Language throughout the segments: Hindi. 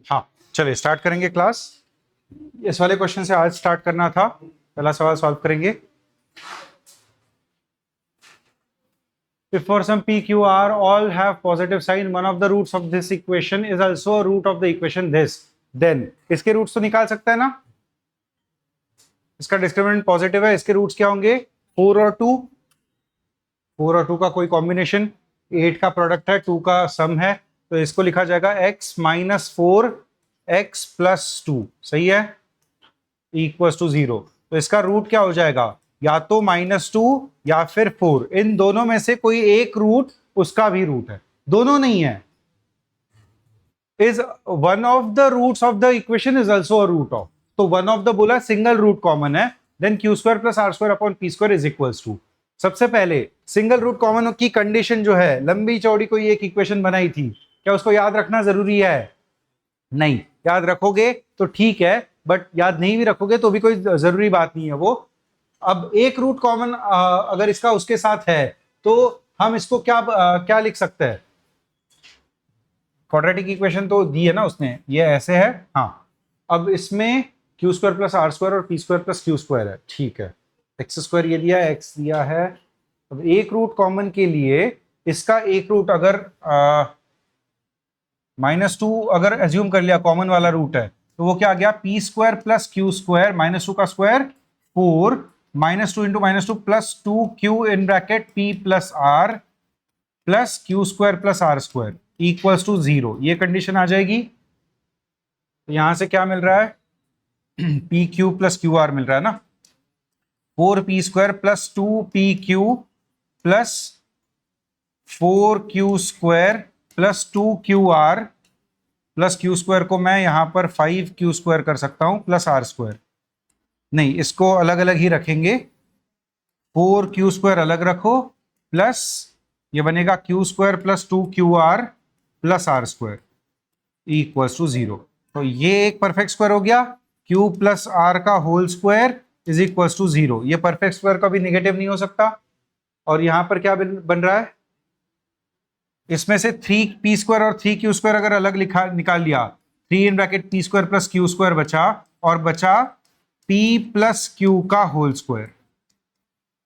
हाँ चलिए स्टार्ट करेंगे क्लास। इस वाले क्वेश्चन से आज स्टार्ट करना था। पहला सवाल सॉल्व करेंगे। If for some p, q, r all have positive sign, one of the roots of this equation is also a root of the equation this, then इसके रूट्स तो निकाल सकता है ना। इसका डिस्क्रिमिनेंट पॉजिटिव है, इसके रूट्स क्या होंगे 4 और 2। 4 और 2 का कोई कॉम्बिनेशन, 8 का प्रोडक्ट है, 2 का सम है, तो इसको लिखा जाएगा x माइनस 4 x प्लस 2, सही है, इक्वल्स टू 0। तो इसका रूट क्या हो जाएगा, या तो -2 या फिर 4, इन दोनों में से कोई एक रूट उसका भी रूट है, दोनों नहीं है। Is one of the roots of the equation is also a root of, तो वन ऑफ द बोला सिंगल रूट कॉमन है, then q square plus are square upon p square is equals to. सबसे पहले सिंगल रूट कॉमन की कंडीशन जो है, लंबी चौड़ी कोई एक इक्वेशन बनाई थी, क्या उसको याद रखना जरूरी है? नहीं, याद रखोगे तो ठीक है, बट याद नहीं भी रखोगे तो भी कोई जरूरी बात नहीं है वो। अब एक रूट कॉमन अगर इसका उसके साथ है तो हम इसको क्या लिख सकते हैं? क्वाड्रेटिक इक्वेशन तो दी है ना उसने, ये ऐसे है। हाँ, अब इसमें Q square plus are square और P square plus Q square है, ठीक है। एक्स स्क्वायर ये दिया है, एक्स दिया है। अब एक रूट कॉमन के लिए इसका एक रूट अगर -2 अगर एज्यूम कर लिया कॉमन वाला रूट है, तो वो क्या आ गया, p square plus Q square, -2 का square 4, -2 into -2 plus 2q in bracket p plus r plus Q square plus are square equals to 0। ये कंडीशन आ जाएगी। तो यहां से क्या मिल रहा है, P Q plus Q R मिल रहा है ना, 4p square plus 2pq plus 4q square plus 2qr plus Q square को मैं यहां पर 5q स्क्वायर कर सकता हूं प्लस आर स्क्वायर। नहीं, इसको अलग अलग ही रखेंगे, 4q स्क्वायर अलग रखो प्लस ये बनेगा q square plus 2qr plus are square equals to 0। तो ये एक परफेक्ट स्क्वायर हो गया, q प्लस आर का whole square is equals to 0। ये परफेक्ट स्क्वायर कभी निगेटिव नहीं हो सकता। और यहां पर क्या बन रहा है, इसमें से 3p स्क्वायर और 3q स्क्वायर अगर अलग निकाल लिया, 3 in bracket p square plus q square बचा, और बचा p प्लस q का होल स्क्वायर।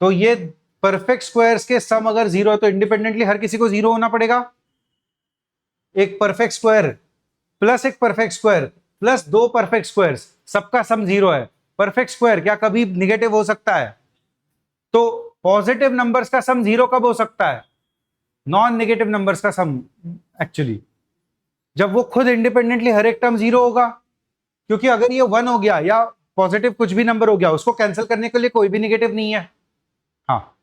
तो ये परफेक्ट स्क्वायर्स के सम अगर 0 है तो इंडिपेंडेंटली हर किसी को 0 होना पड़ेगा। एक परफेक्ट स्क्वायर प्लस एक परफेक्ट स्क्वायर प्लस दो परफेक्ट स्क्वायर्स, सबका सम 0 है। परफेक्ट स्क्वायर क्या कभी निगेटिव हो सकता है? तो पॉजिटिव नंबर्स का सम 0 कब हो सकता है? नॉन नेगेटिव नंबर्स का सम एक्चुअली, जब वो खुद इंडिपेंडेंटली हर एक टर्म 0 होगा। क्योंकि अगर ये 1 हो गया या पॉजिटिव कुछ भी नंबर हो गया, उसको कैंसिल करने के लिए कोई भी नेगेटिव नहीं है। हाँ,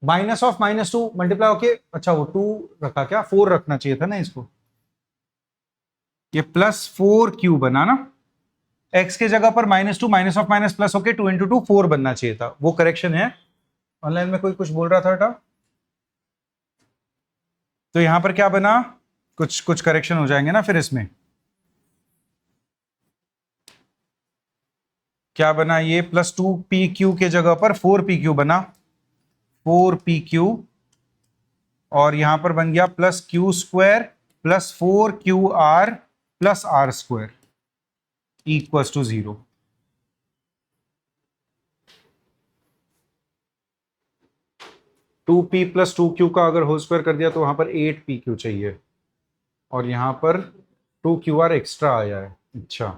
माइनस ऑफ -2 मल्टीप्लाई होके, अच्छा वो 2 रखा, क्या 4 रखना चाहिए था ना इसको, ये प्लस 4q बना ना, x के जगह पर -2 माइनस ऑफ माइनस प्लस होके 2 इंटू 2 4 बनना चाहिए था, वो करेक्शन है। ऑनलाइन में कोई कुछ बोल रहा था बेटा, तो यहां पर क्या बना, कुछ करेक्शन हो जाएंगे ना फिर इसमें। क्या बना, ये प्लस 2pq के जगह पर 4pq बना, 4pq, और यहां पर बन गया plus q square plus 4qr plus are square equals to 0। Two p plus 2q का अगर होल स्क्वायर कर दिया तो वहां पर 8pq चाहिए, और यहां पर 2qr एक्स्ट्रा आया है। अच्छा,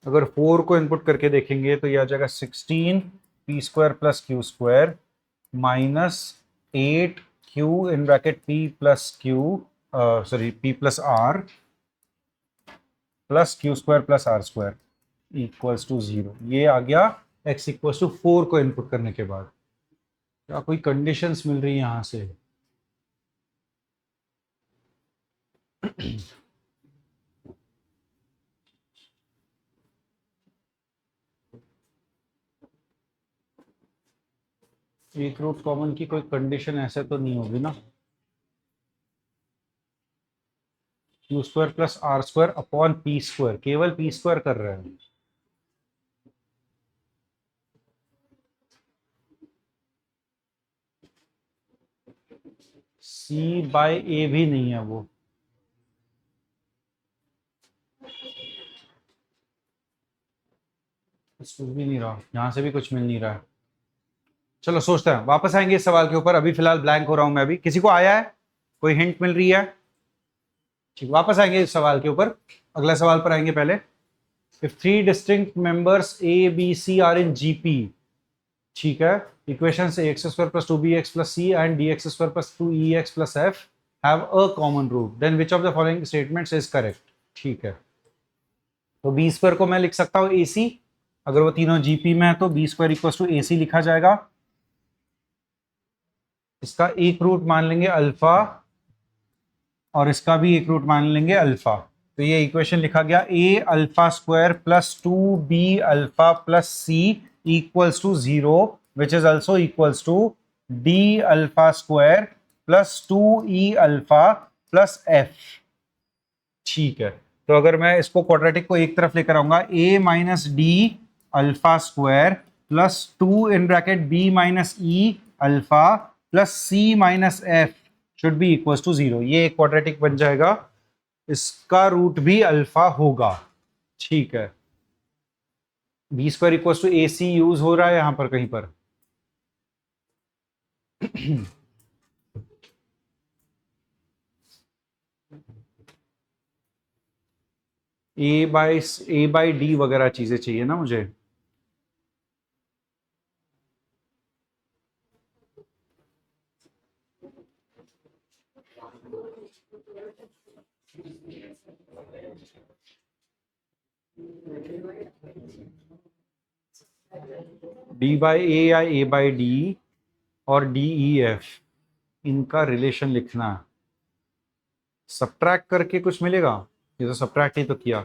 अगर 4 को इनपुट करके देखेंगे तो यह आ जाएगा 16p square plus Q square minus 8q in bracket p plus q, sorry p plus r plus Q square plus are square equals to 0। ये आ गया x इक्वल्स टू 4 को इनपुट करने के बाद। क्या कोई कंडीशंस मिल रही है यहां से? एक रूट कॉमन की कोई कंडीशन ऐसे तो नहीं होगी ना, q square plus are square upon p square, केवल पी स्क्वायर कर रहे हैं। सी बाय ए भी नहीं है वो, कुछ भी नहीं रहा, यहां से भी कुछ मिल नहीं रहा है। चलो सोचते हैं, वापस आएंगे इस सवाल के ऊपर, अभी फिलहाल ब्लैंक हो रहा हूं मैं भी। किसी को आया है, कोई हिंट मिल रही है? ठीक, वापस आएंगे इस सवाल के ऊपर, अगला सवाल पर आएंगे पहले। If 3 distinct members A B C are in GP, ठीक है, equations x square plus 2bx plus c and dx square plus 2ex plus f have a common root, then which of the following statements is correct. ठीक है, तो बी स्क्वायर को मैं लिख सकता हूं ए सी, अगर वो तीनों जीपी में है तो B square equal to a c लिखा जाएगा। इसका एक रूट मान लेंगे अल्फा और इसका भी एक रूट मान लेंगे अल्फा, तो ये इक्वेशन लिखा गया A alpha square plus 2b alpha plus C equals to 0, which is also equals to D alpha square plus 2e alpha plus F. ठीक है, तो अगर मैं इसको क्वाड्रेटिक को एक तरफ लेकर आऊंगा, a minus d alpha square plus 2 in bracket b minus e alpha plus c minus f should be equal to 0, ये एक क्वाड्रेटिक बन जाएगा, इसका रूट भी अल्फा होगा। ठीक है, b square equal to a c use हो रहा है यहां पर कहीं पर। ए बाई डी वगैरह चीजें चाहिए ना मुझे। डी बाई ए या ए बाई डी और डी ई एफ, इनका रिलेशन लिखना है। सब्ट्रैक्ट करके कुछ मिलेगा, ये तो सब्ट्रैक्ट ही तो किया,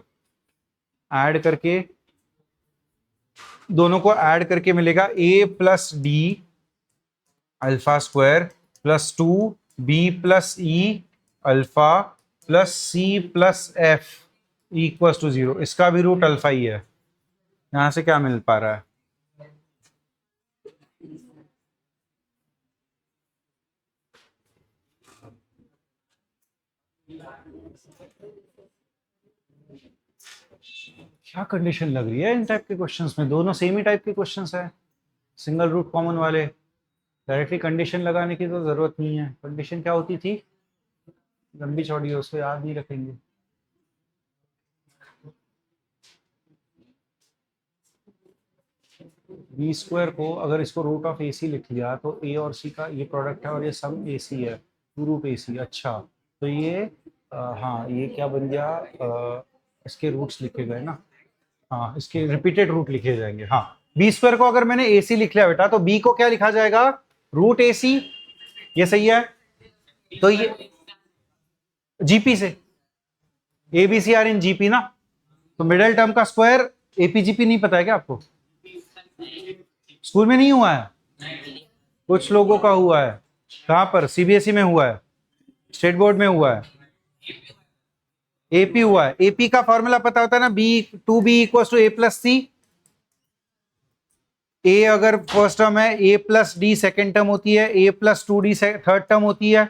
ऐड करके, दोनों को ऐड करके मिलेगा A plus D alpha square plus 2b plus E alpha plus C plus F equal to 0, इसका भी रूट अल्फा ही है। यहां से क्या मिल पा रहा है? क्या कंडीशन लग रही है इन टाइप के क्वेश्चंस में? दोनों सेम ही टाइप के क्वेश्चंस है, सिंगल रूट कॉमन वाले, डायरेक्टली कंडीशन लगाने की तो जरूरत नहीं है। कंडीशन क्या होती थी, लंबी चौड़ी है, उसको याद नहीं रखेंगे। बी स्क्वायर को अगर इसको रूट ऑफ ए सी लिख लिया तो ए और सी का ये प्रोडक्ट है और ये सम ए सी है, टू रूट ए सी। अच्छा, तो ये हाँ, ये क्या बन गया, इसके रूट्स लिखे गए ना, हाँ, इसके रिपीटेड रूट लिखे जाएंगे। हाँ, बी स्क्वायर को अगर मैंने ए सी लिख लिया बेटा, तो बी को क्या लिखा जाएगा, रूट ए सी, ये सही है। तो ये जीपी से, a B C are in GP ना, तो मिडिल टर्म का स्क्वायर एपीजीपी नहीं पता है क्या आपको? स्कूल में नहीं हुआ है, कुछ लोगों का हुआ है। कहां पर? सीबीएसई में हुआ है, स्टेट बोर्ड में हुआ है, एपी हुआ है। एपी का फॉर्मूला पता होता है ना, B 2b equal to A plus C. A अगर फर्स्ट टर्म है, A plus D second term होती है, A plus 2d third term होती है,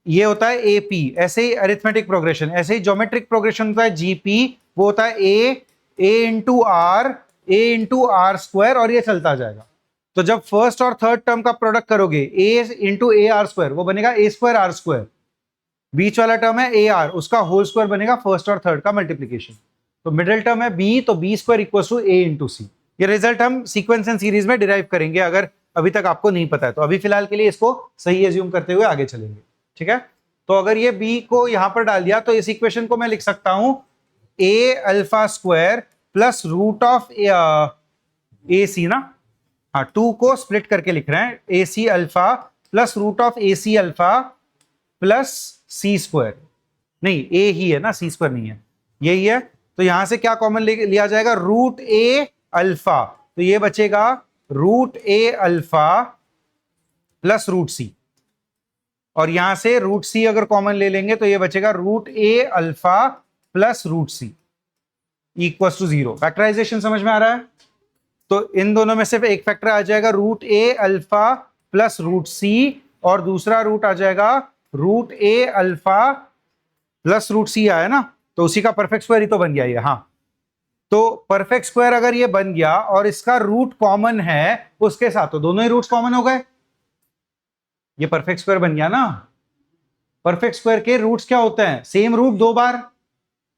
ये होता है एपी। ऐसे ही अरिथमेटिक प्रोग्रेशन, ऐसे ही ज्योमेट्रिक प्रोग्रेशन होता है जीपी, वो होता है ए इंटू आर स्क्वायर, और ये चलता जाएगा। तो जब फर्स्ट और थर्ड टर्म का प्रोडक्ट करोगे, A into A R square, वो बनेगा ए स्क्वायर आर स्क्वायर। बीच वाला टर्म है ए आर, उसका होल स्क्वायर बनेगा फर्स्ट और थर्ड का मल्टीप्लीकेशन। तो मिडिल टर्म है बी, तो B square equal to A into C. ये रिजल्ट हम सीक्वेंस एंड सीरीज में डिराइव करेंगे, अगर अभी तक आपको नहीं पता है तो। अभी फिलहाल के लिए इसको सही एज्यूम करते हुए आगे चलेंगे, ठीक है। तो अगर ये बी को यहां पर डाल दिया, तो इस इक्वेशन को मैं लिख सकता हूं A alpha square plus root of A C ना, हाँ, 2 को स्प्लिट करके लिख रहे हैं, A C alpha plus root of A C alpha plus C square. नहीं, ए ही है ना, सी स्क्वायर नहीं है, यही है। तो यहां से क्या कॉमन लिया जाएगा, रूट ए अल्फा, तो ये बचेगा root a alpha plus root सी, और यहां से रूट सी अगर कॉमन ले लेंगे तो ये बचेगा root a alpha plus root c equal to 0। Factorisation समझ में आ रहा है? तो इन दोनों में सिर्फ एक फैक्टर आ जाएगा, root a alpha plus root सी, और दूसरा रूट आ जाएगा root a alpha plus root सी आया ना, तो उसी का परफेक्ट स्क्वायर ही तो बन गया ये। हाँ, तो परफेक्ट स्क्वायर अगर ये बन गया और इसका रूट कॉमन है उसके साथ, तो दोनों ही रूट्स कॉमन हो गए, ये परफेक्ट स्क्वायर बन गया ना। परफेक्ट स्क्वायर के रूट्स क्या होते हैं? सेम रूट दो बार,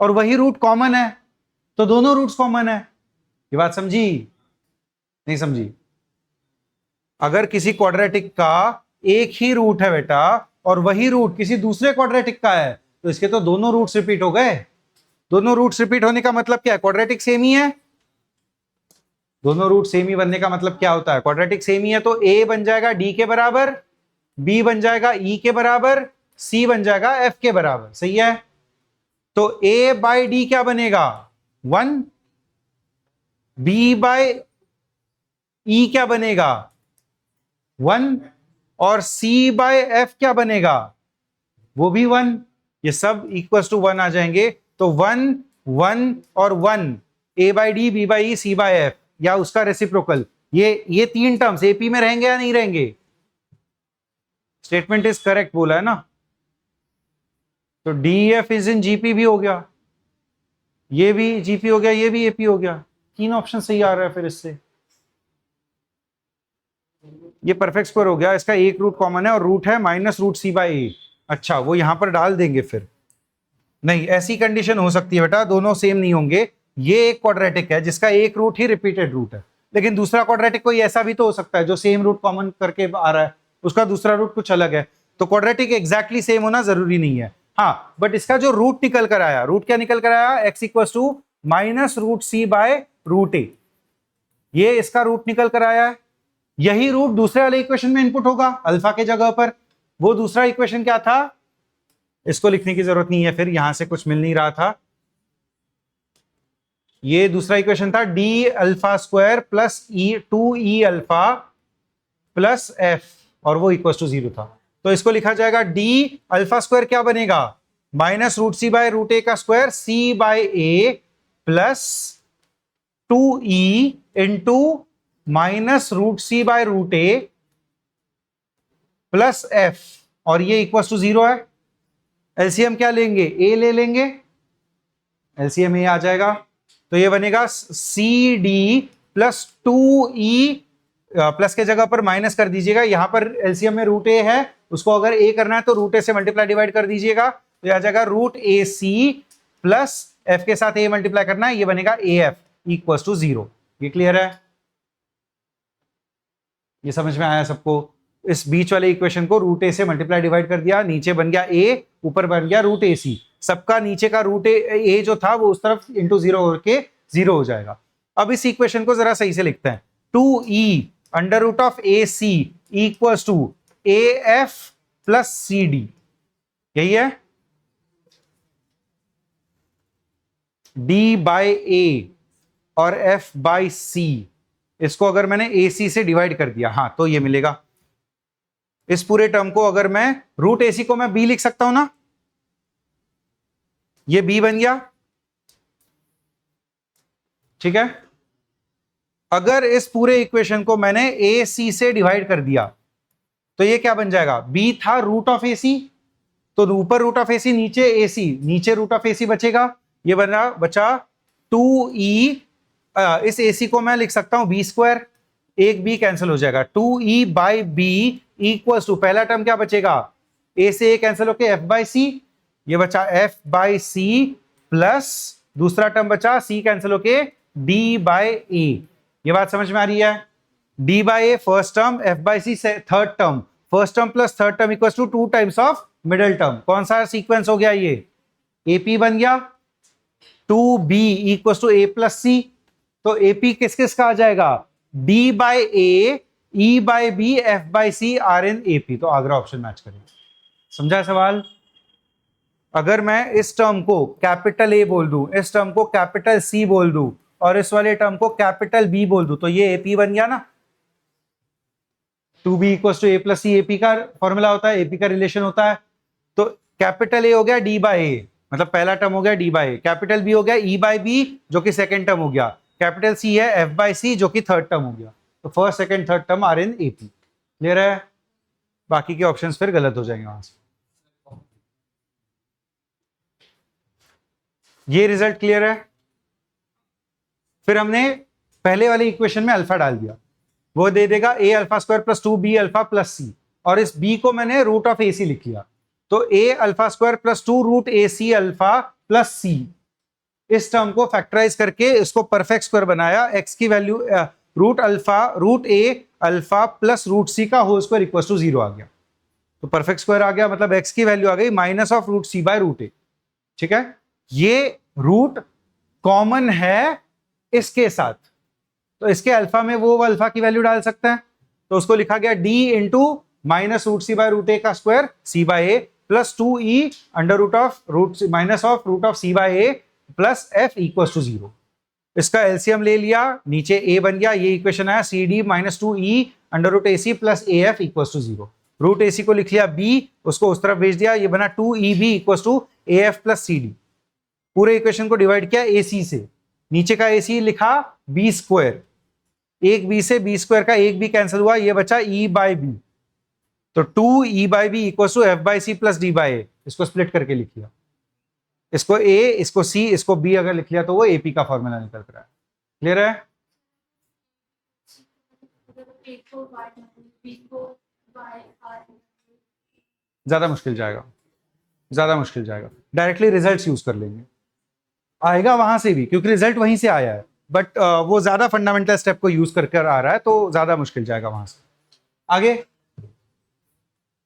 और वही रूट कॉमन है, तो दोनों रूट्स कॉमन है। ये बात समझी नहीं समझी? अगर किसी क्वाड्रेटिक का एक ही रूट है बेटा और वही रूट किसी दूसरे क्वाड्रेटिक का है, तो इसके तो दोनों रूट्स रिपीट हो गए। दोनों रूट्स रिपीट होने का मतलब क्या है? क्वाड्रेटिक सेम ही है। दोनों रूट सेम ही बनने का मतलब क्या होता है? क्वाड्रेटिक सेम ही है, तो a बन जाएगा d के बराबर, b बन जाएगा e के बराबर, c बन जाएगा f के बराबर। सही है? तो a बाई डी क्या बनेगा? 1, b बाई e क्या बनेगा? 1, और c बाय f क्या बनेगा? वो भी 1। ये सब इक्वल टू 1 आ जाएंगे, तो 1, 1 और 1, a by d, b by e, c by f, या उसका रेसिप्रोकल। ये तीन टर्म्स एपी में रहेंगे या नहीं रहेंगे? स्टेटमेंट इज करेक्ट बोला है ना। तो df इज इन जीपी भी हो गया, ये भी जीपी हो गया, ये भी एपी हो गया। तीन ऑप्शन सही आ रहा है फिर इससे। ये परफेक्ट स्क्वायर हो गया, इसका एक रूट कॉमन है और रूट है माइनस रूट सी बाई ए। अच्छा, वो यहां पर डाल देंगे फिर? नहीं, ऐसी कंडीशन हो सकती है बेटा, दोनों सेम नहीं होंगे। ये एक क्वाड्रेटिक है जिसका एक रूट ही रिपीटेड रूट है, लेकिन दूसरा क्वाड्रेटिक कोई ऐसा भी तो हो सकता है जो सेम रूट कॉमन करके आ रहा है, उसका दूसरा रूट कुछ अलग है। तो क्वाड्रेटिक एग्जैक्टली सेम होना जरूरी नहीं है। हाँ, बट इसका जो रूट निकल कर आया, रूट क्या निकल कर आया? X equal to minus root C by root A, ये इसका रूट निकल कर आया है। यही रूट दूसरे वाले इक्वेशन में इनपुट होगा अल्फा के जगह पर। वो दूसरा इक्वेशन क्या था? इसको लिखने की जरूरत नहीं है, फिर यहां से कुछ मिल नहीं रहा था। ये दूसरा इक्वेशन था डी अल्फा स्क्वायर प्लस ई 2e अल्फा प्लस एफ, और वो इक्वल टू 0 था। तो इसको लिखा जाएगा डी अल्फा स्क्वायर क्या बनेगा? Minus root C by root A का square, C by A plus 2e into minus root C by root A plus F, और ये इक्वल टू 0 है। एलसीएम क्या लेंगे? ए ले लेंगे, एलसीएम ए आ जाएगा। तो ये बनेगा C D plus 2e, plus के जगह पर माइनस कर दीजिएगा, यहां पर एलसीएम में रूट ए है, उसको अगर ए करना है तो रूट ए से मल्टीप्लाई डिवाइड कर दीजिएगा, तो ये आ जाएगा root A C plus F के साथ ए मल्टीप्लाई करना है, ये बनेगा ए एफ इक्वल टू 0। ये क्लियर है? ये समझ में आया सबको? इस बीच वाले इक्वेशन को रूट ए से मल्टीप्लाई डिवाइड कर दिया, नीचे बन गया ए, ऊपर बन गया रूट ए सी। सबका नीचे का रूट ए जो था वो उस तरफ इंटू 0 होकर 0 हो जाएगा। अब इस इक्वेशन को जरा सही से लिखते हैं। 2e under root of A c equals to a f plus c d, यही है। d बाय ए और f बाय सी, इसको अगर मैंने ए सी से डिवाइड कर दिया, हाँ, तो ये मिलेगा। इस पूरे टर्म को अगर मैं रूट ए सी को मैं b लिख सकता हूं ना, ये b बन गया, ठीक है। अगर इस पूरे इक्वेशन को मैंने ए सी से डिवाइड कर दिया तो ये क्या बन जाएगा? b था रूट ऑफ ए सी, तो ऊपर रूट ऑफ ए सी, नीचे ए सी, नीचे रूट ऑफ ए सी बचेगा, ये बचा 2e। इस ए सी को मैं लिख सकता हूं b स्क्वायर, एक b कैंसिल हो जाएगा, 2e by b equals to, पहला टर्म क्या बचेगा? a से a कैंसिल होके f बाई सी, ये बचा f बाई सी प्लस दूसरा टर्म बचा c कैंसिल होके d बाई ए। ये बात समझ में आ रही है? d by a first term, f by c third term, first term plus third term equals to 2 times of middle term. कौन सा सीक्वेंस हो गया? ये AP बन गया। 2b equals to a plus C, तो AP किस किस का आ जाएगा? d by A, e by B, f by C are in AP। तो आगरा ऑप्शन मैच करेगा। समझा सवाल? अगर मैं इस टर्म को कैपिटल A बोल दूं, इस टर्म को कैपिटल C बोल दूं और इस वाले टर्म को कैपिटल B बोल दूं, तो ये AP बन गया ना। 2b equals to a plus c, AP का फॉर्मूला होता है, AP का रिलेशन होता है। तो कैपिटल A हो गया d बाई ए, मतलब पहला टर्म हो गया d by A, capital B हो गया e बाई बी जो कि सेकंड टर्म हो गया, कैपिटल C है f बाई सी जो कि थर्ड टर्म हो गया। तो first second third term are in AP। Clear है? बाकी के ऑप्शंस फिर गलत हो जाएंगे वहां से। ये रिजल्ट क्लियर है। फिर हमने पहले वाली इक्वेशन में अल्फा डाल दिया, वो दे देगा a alpha square plus 2b alpha plus c, और इस b को मैंने रूट ऑफ ac लिख लिया। तो a alpha square plus 2 root ac alpha plus c, इस टर्म को फैक्टराइज करके इसको परफेक्ट स्क्वायर बनाया, x की value root a alpha plus root c का होल स्क्वायर इक्वल टू 0 आ गया। तो परफेक्ट स्क्वायर आ गया, मतलब x की वैल्यू आ गई minus of root c by root a। ठीक है, ये रूट कॉमन है इसके साथ, तो इसके अल्फा में वो अल्फा की वैल्यू डाल सकते हैं, तो उसको लिखा गया d into minus root C by root A का square c by A plus 2e under root of minus of root of c by A plus f equal to 0। इसका एलसीएम ले लिया, नीचे a बन गया, ये इक्वेशन आया C D minus 2e under root A C plus A F equal to 0। Root A C को लिख लिया b, उसको उस तरफ भेज दिया, ये बना 2e b equal to a f plus c d. पूरे इक्वेशन को डिवाइड किया ए सी से, नीचे का ए सी लिखा बी स्क्वायर, एक बी से बी स्क्वायर का एक बी कैंसिल हुआ, ये बचा ई बाई बी, तो 2e by B equal to F by C plus D by A. इसको स्प्लिट करके लिख लिया, इसको a, इसको c, इसको b अगर लिख लिया तो वो AP का फॉर्मूला निकल कर आया। क्लियर है? ज्यादा मुश्किल जाएगा, ज्यादा मुश्किल जाएगा, डायरेक्टली रिजल्ट्स यूज कर लेंगे, आएगा वहां से भी क्योंकि रिजल्ट वहीं से आया है, बट वो ज्यादा फंडामेंटल स्टेप को यूज करके आ रहा है तो ज्यादा मुश्किल जाएगा वहां से। आगे,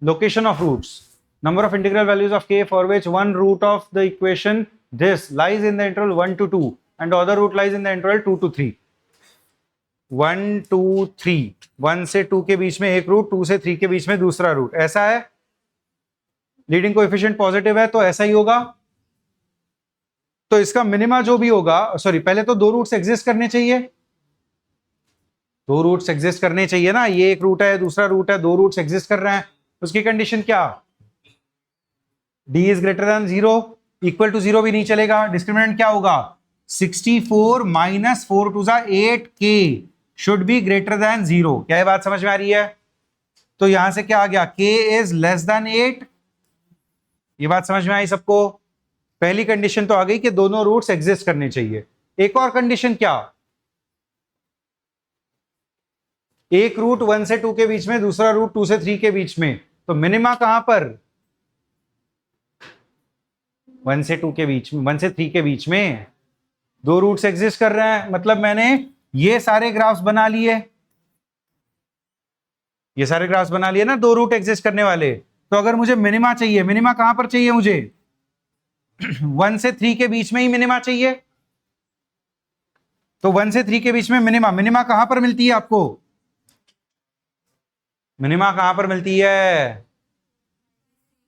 location of roots, number of integral values of k for which one root of the equation this lies in the interval 1 to 2 and the other root lies in the interval 2 to 3। 1 2 3, 1 से 2 के बीच में एक रूट, 2 से 3 के बीच में दूसरा रूट, ऐसा है। लीडिंग कोएफिशिएंट पॉजिटिव है तो ऐसा ही होगा। तो इसका मिनिमा जो भी होगा, सॉरी पहले तो दो रूट्स एग्जिस्ट करने चाहिए, दो रूट्स एग्जिस्ट करने चाहिए ना, ये एक रूट है दूसरा रूट है, दो रूट्स एग्जिस्ट कर रहे हैं, उसकी कंडीशन क्या, d is greater than 0, equal to 0 भी नहीं चलेगा, डिस्क्रिमिनेंट क्या होगा 64 माइनस 4 टू जा 8k should be greater than 0। क्या ये बात समझ में आ रही है? तो यहां से क्या आ गया, k इज लेस देन 8। ये बात समझ में आई सबको? पहली कंडीशन तो आ गई कि दोनों रूट्स एग्जिस्ट करने चाहिए। एक और कंडीशन क्या, एक रूट 1 से 2 के बीच में, दूसरा रूट 2 से 3 के बीच में, तो मिनिमा कहां पर, 1 से 2 के बीच में, 1 से 3 के बीच में दो रूट्स एग्जिस्ट कर रहे हैं, मतलब मैंने ये सारे ग्राफ्स बना लिए, ये सारे ग्राफ्स बना लिए ना दो रूट एग्जिस्ट करने वाले। तो अगर मुझे मिनिमा चाहिए, मिनिमा कहां पर चाहिए मुझे 1 से 3 के बीच में ही मिनिमा चाहिए, तो 1 से 3 के बीच में मिनिमा, मिनिमा कहां पर मिलती है आपको, मिनिमा कहां पर मिलती है,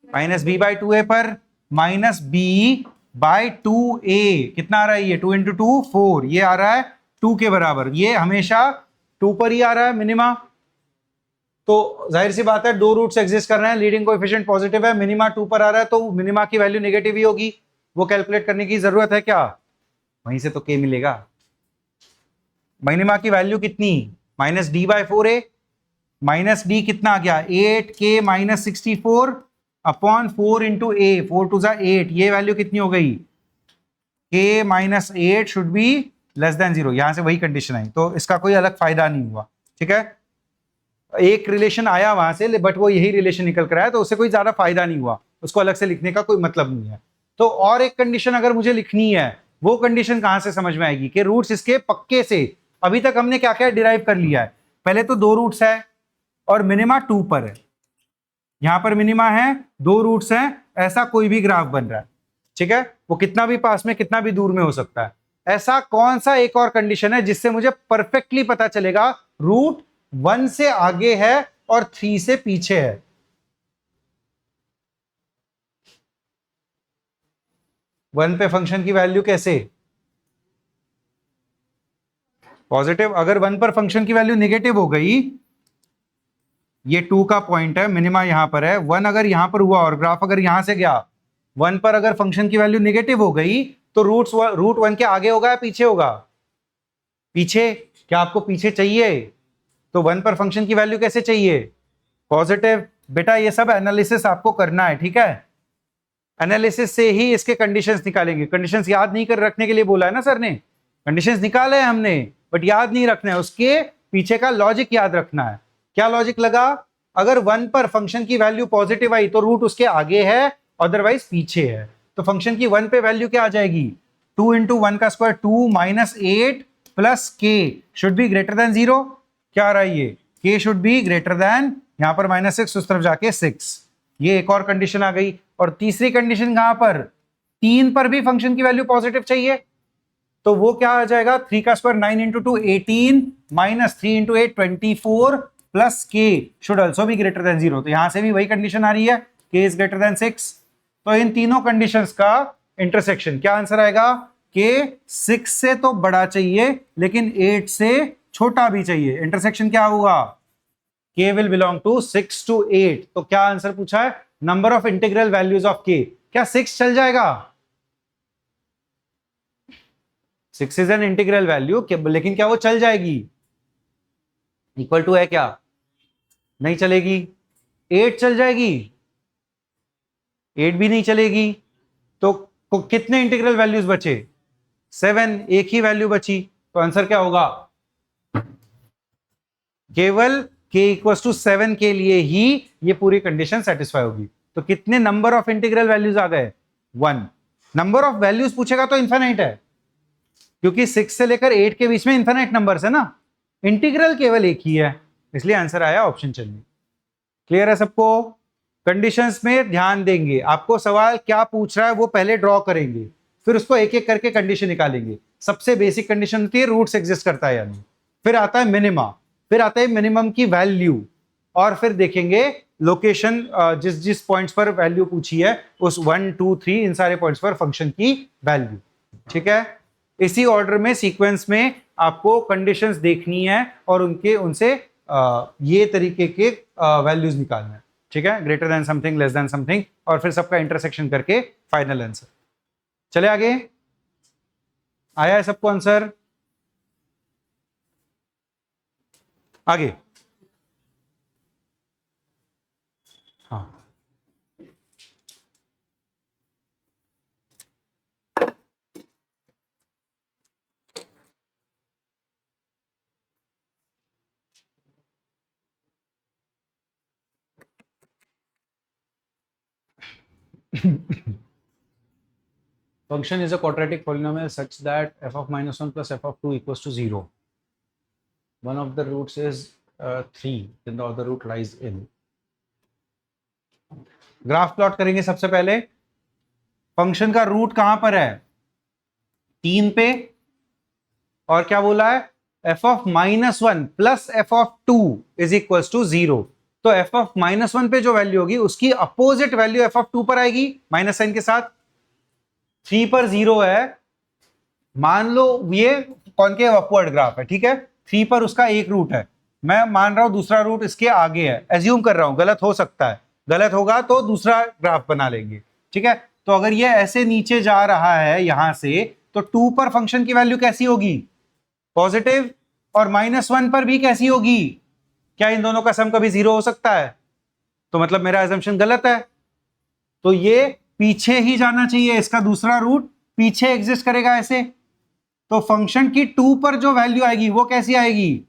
माइनस बी बाई 2a पर, माइनस बी बाई 2a, कितना आ रहा है ये 2 इंटू 2 4, ये आ रहा है 2 के बराबर, ये हमेशा 2 पर ही आ रहा है मिनिमा। तो जाहिर सी बात है दो रूट्स एग्जिस्ट कर रहे हैं, लीडिंग कोएफिशिएंट पॉजिटिव है, मिनिमा 2 पर आ रहा है, तो मिनिमा की वैल्यू नेगेटिव ही होगी, वो कैलकुलेट करने की जरूरत है क्या, वहीं से तो k मिलेगा। मिनिमा की वैल्यू कितनी, minus d by 4a, minus d कितना आ गया 8k minus 64 upon 4 into a, 4 two जा 8, ये वैल्यू कितनी हो गई, k minus 8 should be less than 0। यहां से वही कंडीशन आई, तो इसका कोई अलग फायदा नहीं हुआ। ठीक है, एक रिलेशन आया वहां से, बट वो यही रिलेशन निकल कर आया, तो उससे कोई ज्यादा फायदा नहीं हुआ, उसको अलग से लिखने का कोई मतलब नहीं है। तो और एक कंडीशन अगर मुझे लिखनी है, वो कंडीशन कहां से समझ में आएगी कि रूट्स इसके पक्के से, अभी तक हमने क्या क्या डिराइव कर लिया है, पहले तो दो रूट्स है और मिनिमा 2 पर है, यहां पर मिनिमा है, दो रूट्स हैं, ऐसा कोई भी ग्राफ बन रहा है। ठीक है, वो कितना भी पास में कितना भी दूर में हो सकता है। ऐसा कौन सा एक और कंडीशन है जिससे मुझे परफेक्टली पता चलेगा रूट 1 से आगे है और 3 से पीछे है, 1 पे फंक्शन की वैल्यू कैसे पॉजिटिव, अगर 1 पर फंक्शन की वैल्यू नेगेटिव हो गई, ये 2 का पॉइंट है, मिनिमा यहां पर है, 1 अगर यहां पर हुआ और ग्राफ अगर यहां से गया, 1 पर अगर फंक्शन की वैल्यू नेगेटिव हो गई तो रूट 1 के आगे होगा या पीछे होगा, पीछे। क्या आपको पीछे चाहिए, तो 1 पर फंक्शन की वैल्यू कैसे चाहिए पॉजिटिव, बेटा ये सब एनालिसिस आपको करना है, ठीक है। एनालिसिस से ही इसके कंडीशंस निकालेंगे। कंडीशंस याद नहीं कर रखने के लिए बोला है ना सर ने, कंडीशंस निकाले हैं हमने बट याद नहीं रखना है, उसके पीछे का लॉजिक याद रखना है। क्या लॉजिक लगा? अगर 1 पर फंक्शन की वैल्यू पॉजिटिव आई तो रूट उसके आगे है, अदरवाइज पीछे है। तो फंक्शन की 1 पे वैल्यू क्या आ जाएगी? 2 इंटू 1 का square 2 minus 8 plus K should be greater than 0। क्या आ रहा है ये? के शुड बी ग्रेटर देन, यहां पर -6 उस तरफ जाके 6। ये एक और कंडीशन आ गई। और तीसरी कंडीशन कहां पर? 3 पर भी फंक्शन की वैल्यू पॉजिटिव चाहिए, तो वो क्या आ जाएगा? 3 का square 9 into 2 18 minus 3 into 8 24 plus K should also be greater than 0। तो यहां से भी वही कंडीशन आ रही है, के इज ग्रेटर देन 6। तो इन तीनों कंडीशंस का इंटरसेक्शन क्या आंसर आएगा? के 6 से तो बड़ा चाहिए लेकिन 8 से छोटा भी चाहिए। इंटरसेक्शन क्या होगा? के विल बिलोंग टू 6 to 8। तो क्या आंसर पूछा है? Number of integral values of के। क्या 6 चल जाएगा? 6 इज एन इंटीग्रल वैल्यू, लेकिन क्या वो चल जाएगी? इक्वल टू है क्या? नहीं चलेगी। 8 चल जाएगी? 8 भी नहीं चलेगी। तो कितने इंटीग्रल वैल्यूज बचे? 7, एक ही वैल्यू बची। तो आंसर क्या होगा? केवल k इक्वल टू 7 के लिए ही ये पूरी कंडीशन सेटिस्फाई होगी। तो कितने नंबर ऑफ इंटीग्रल वैल्यूज आ गए? 1। नंबर ऑफ वैल्यूज पूछेगा तो इन्फिनाइट है, क्योंकि 6 से लेकर 8 के बीच में इन्फिनाइट नंबर्स है ना। इंटीग्रल केवल एक ही है, इसलिए आंसर आया ऑप्शन। चलिए, क्लियर है सबको? कंडीशंस में ध्यान देंगे, आपको सवाल क्या पूछ रहा है वो पहले ड्रॉ करेंगे, फिर उसको एक एक करके कंडीशन निकालेंगे। सबसे बेसिक कंडीशन होती है रूट्स एग्जिस्ट करता है या नहीं, फिर आता है मिनिमा, फिर आता है मिनिमम की वैल्यू, और फिर देखेंगे लोकेशन, जिस जिस पॉइंट्स पर वैल्यू पूछी है उस 1 2 3 इन सारे पॉइंट्स पर फंक्शन की वैल्यू। ठीक है, इसी ऑर्डर में सीक्वेंस में आपको कंडीशंस देखनी है और उनसे ये तरीके के वैल्यूज निकालना है। ठीक है, greater than something, less than something, और फिर सबका इंटरसेक्शन करके फाइनल आंसर। चले आगे, आया है सबको आंसर? आगे हाँ, function is a quadratic polynomial such that f of -1 plus f of 2 equals to 0. One of the roots is 3, then the other root lies in. Graph plot करेंगे सबसे पहले। फंक्शन का रूट कहां पर है? 3 पे, और क्या बोला है? f of -1 plus f of 2 is equals to 0। तो f of -1 पे जो वैल्यू होगी उसकी अपोजिट वैल्यू f of 2 पर आएगी माइनस साइन के साथ। 3 पर 0 है, मान लो ये कॉनकेव अपवर्ड ग्राफ है, ठीक है। 3 पर उसका एक रूट है, मैं मान रहा हूं दूसरा रूट इसके आगे है, एज्यूम कर रहा हूं, गलत हो सकता है, गलत होगा तो दूसरा ग्राफ बना लेंगे। ठीक है, तो अगर ये ऐसे नीचे जा रहा है यहां से, तो 2 पर फंक्शन की वैल्यू कैसी होगी? पॉजिटिव। और -1 पर भी कैसी होगी? क्या इन दोनों का सम कभी 0 हो सकता है? तो मतलब मेरा एजम्पशन गलत है, तो ये पीछे ही जाना चाहिए, इसका दूसरा रूट पीछे एग्जिस्ट करेगा ऐसे। तो फंक्शन की 2 पर जो वैल्यू आएगी वो कैसी आएगी?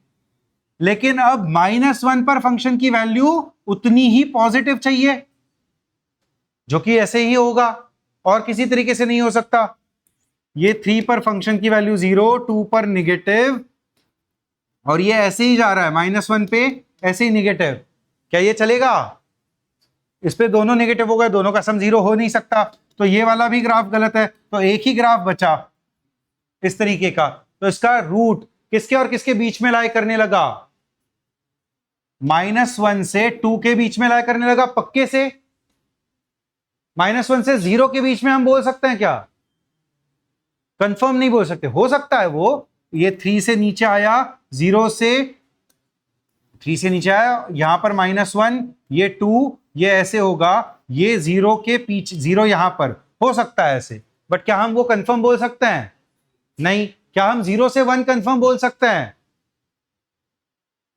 लेकिन अब -1 पर फंक्शन की वैल्यू उतनी ही पॉजिटिव चाहिए, जो कि ऐसे ही होगा और किसी तरीके से नहीं हो सकता। ये 3 पर फंक्शन की वैल्यू 0, 2 पर निगेटिव, और ये ऐसे ही जा रहा है -1 पे ऐसे ही निगेटिव। क्या ये चलेगा? इस पे दोनों नेगेटिव हो गए, दोनों का सम 0 हो नहीं सकता, तो ये वाला भी ग्राफ गलत है। तो एक ही ग्राफ बचा इस तरीके का, तो इसका रूट किसके और किसके बीच में लाई करने लगा? -1 से 2 के बीच में लाई करने लगा, पक्के से। -1 से 0 के बीच में हम बोल सकते हैं क्या? कंफर्म नहीं बोल सकते, हो सकता है वो, ये 3 से नीचे आया, 0 से 3 से नीचे आया, यहां पर -1, ये 2, ये ऐसे होगा, ये 0 के पीछे 0 यहां पर हो सकता है ऐसे, बट क्या हम वो कंफर्म बोल सकते हैं? नहीं। क्या हम 0 से 1 कंफर्म बोल सकते हैं?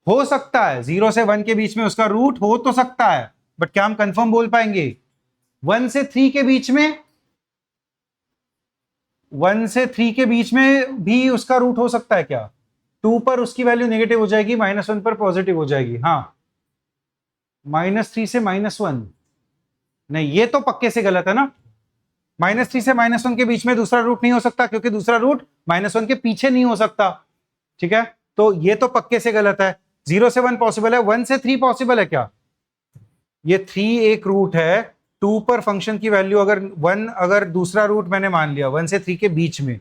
हो सकता है 0 से 1 के बीच में उसका रूट हो तो सकता है, बट क्या हम कंफर्म बोल पाएंगे 1 से 3 के बीच में, 1 से 3 के बीच में भी उसका रूट हो सकता है क्या? 2 पर उसकी वैल्यू नेगेटिव हो जाएगी, -1 पर पॉजिटिव हो जाएगी। हाँ, -3 से -1 नहीं, ये तो पक्के से गलत है ना। -3 से -1 के बीच में दूसरा रूट नहीं हो सकता, क्योंकि दूसरा रूट -1 के पीछे नहीं हो सकता। ठीक है, तो ये तो पक्के से गलत है। 0 से 1 पॉसिबल है, 1 से 3 पॉसिबल है क्या? ये 3 एक रूट है। 2 पर फंक्शन की वैल्यू अगर 1, अगर दूसरा रूट मैंने मान लिया 1 से 3 के बीच में,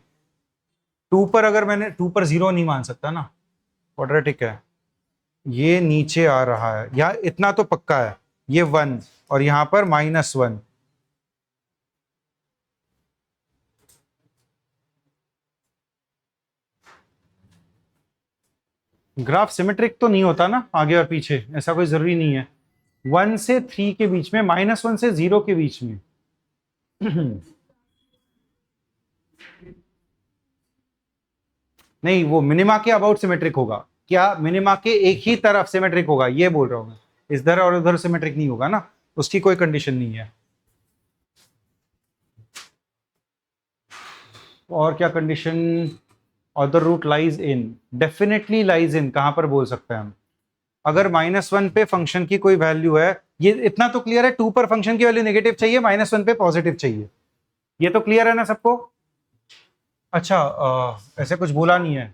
2 पर अगर मैंने 2 पर 0 नहीं मान सकता ना, क्वाड्रेटिक है। ये नीचे आ रहा है, या इतना तो पक्का है, ये 1 और यहां पर -1। ग्राफ सिमेट्रिक तो नहीं होता ना आगे और पीछे, ऐसा कोई जरूरी नहीं है। 1 से 3 के बीच में, -1 से 0 के बीच में नहीं, वो मिनिमा के अबाउट सिमेट्रिक होगा क्या? मिनिमा के एक ही तरफ सिमेट्रिक होगा, ये बोल रहा हूं मैं। इधर और उधर सिमेट्रिक नहीं होगा ना, उसकी कोई कंडीशन नहीं है। और क्या condition? Other root lies in, definitely lies in कहां पर बोल सकते हैं हम? अगर -1 पे फंक्शन की कोई वैल्यू है, ये इतना तो क्लियर है, 2 पर फंक्शन की वैल्यू नेगेटिव चाहिए, -1 पे पॉजिटिव चाहिए, ये तो क्लियर है ना सबको? अच्छा, ऐसे कुछ बोला नहीं है,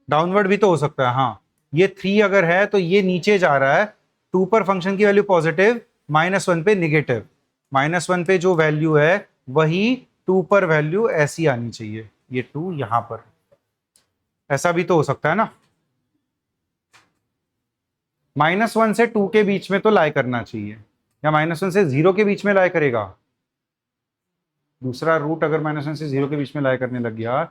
डाउनवर्ड भी तो हो सकता है। हाँ, ये 3 अगर है तो ये नीचे जा रहा है, 2 पर फंक्शन की वैल्यू पॉजिटिव, -1 पे निगेटिव। -1 पे जो वैल्यू है वही 2 पर वैल्यू ऐसी आनी चाहिए, ये 2 यहां पर, ऐसा भी तो हो सकता है ना। -1 से 2 के बीच में तो लाई करना चाहिए, या -1 से 0 के बीच में लाई करेगा? दूसरा रूट अगर -1 से 0 के बीच में लाई करने लग गया,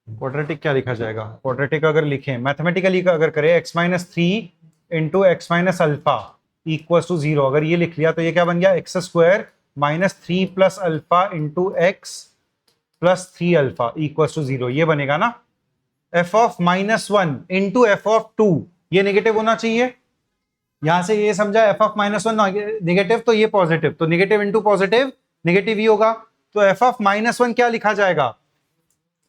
क्वाड्रेटिक क्या लिखा जाएगा? क्वाड्रेटिक अगर लिखें मैथमेटिकली अगर करें, x-3 इंटू x-अल्फा इक्वल टू 0, अगर ये लिख लिया तो ये क्या बन गया? x² -3 plus alpha into x plus 3 alpha equal to 0, ये बनेगा ना। f of -1 into f of 2, ये नेगेटिव होना चाहिए। यहां से ये समझा f ऑफ -1 नेगेटिव, तो ये पॉजिटिव, तो नेगेटिव इंटू पॉजिटिव नेगेटिव ही होगा। तो f ऑफ -1 क्या लिखा जाएगा?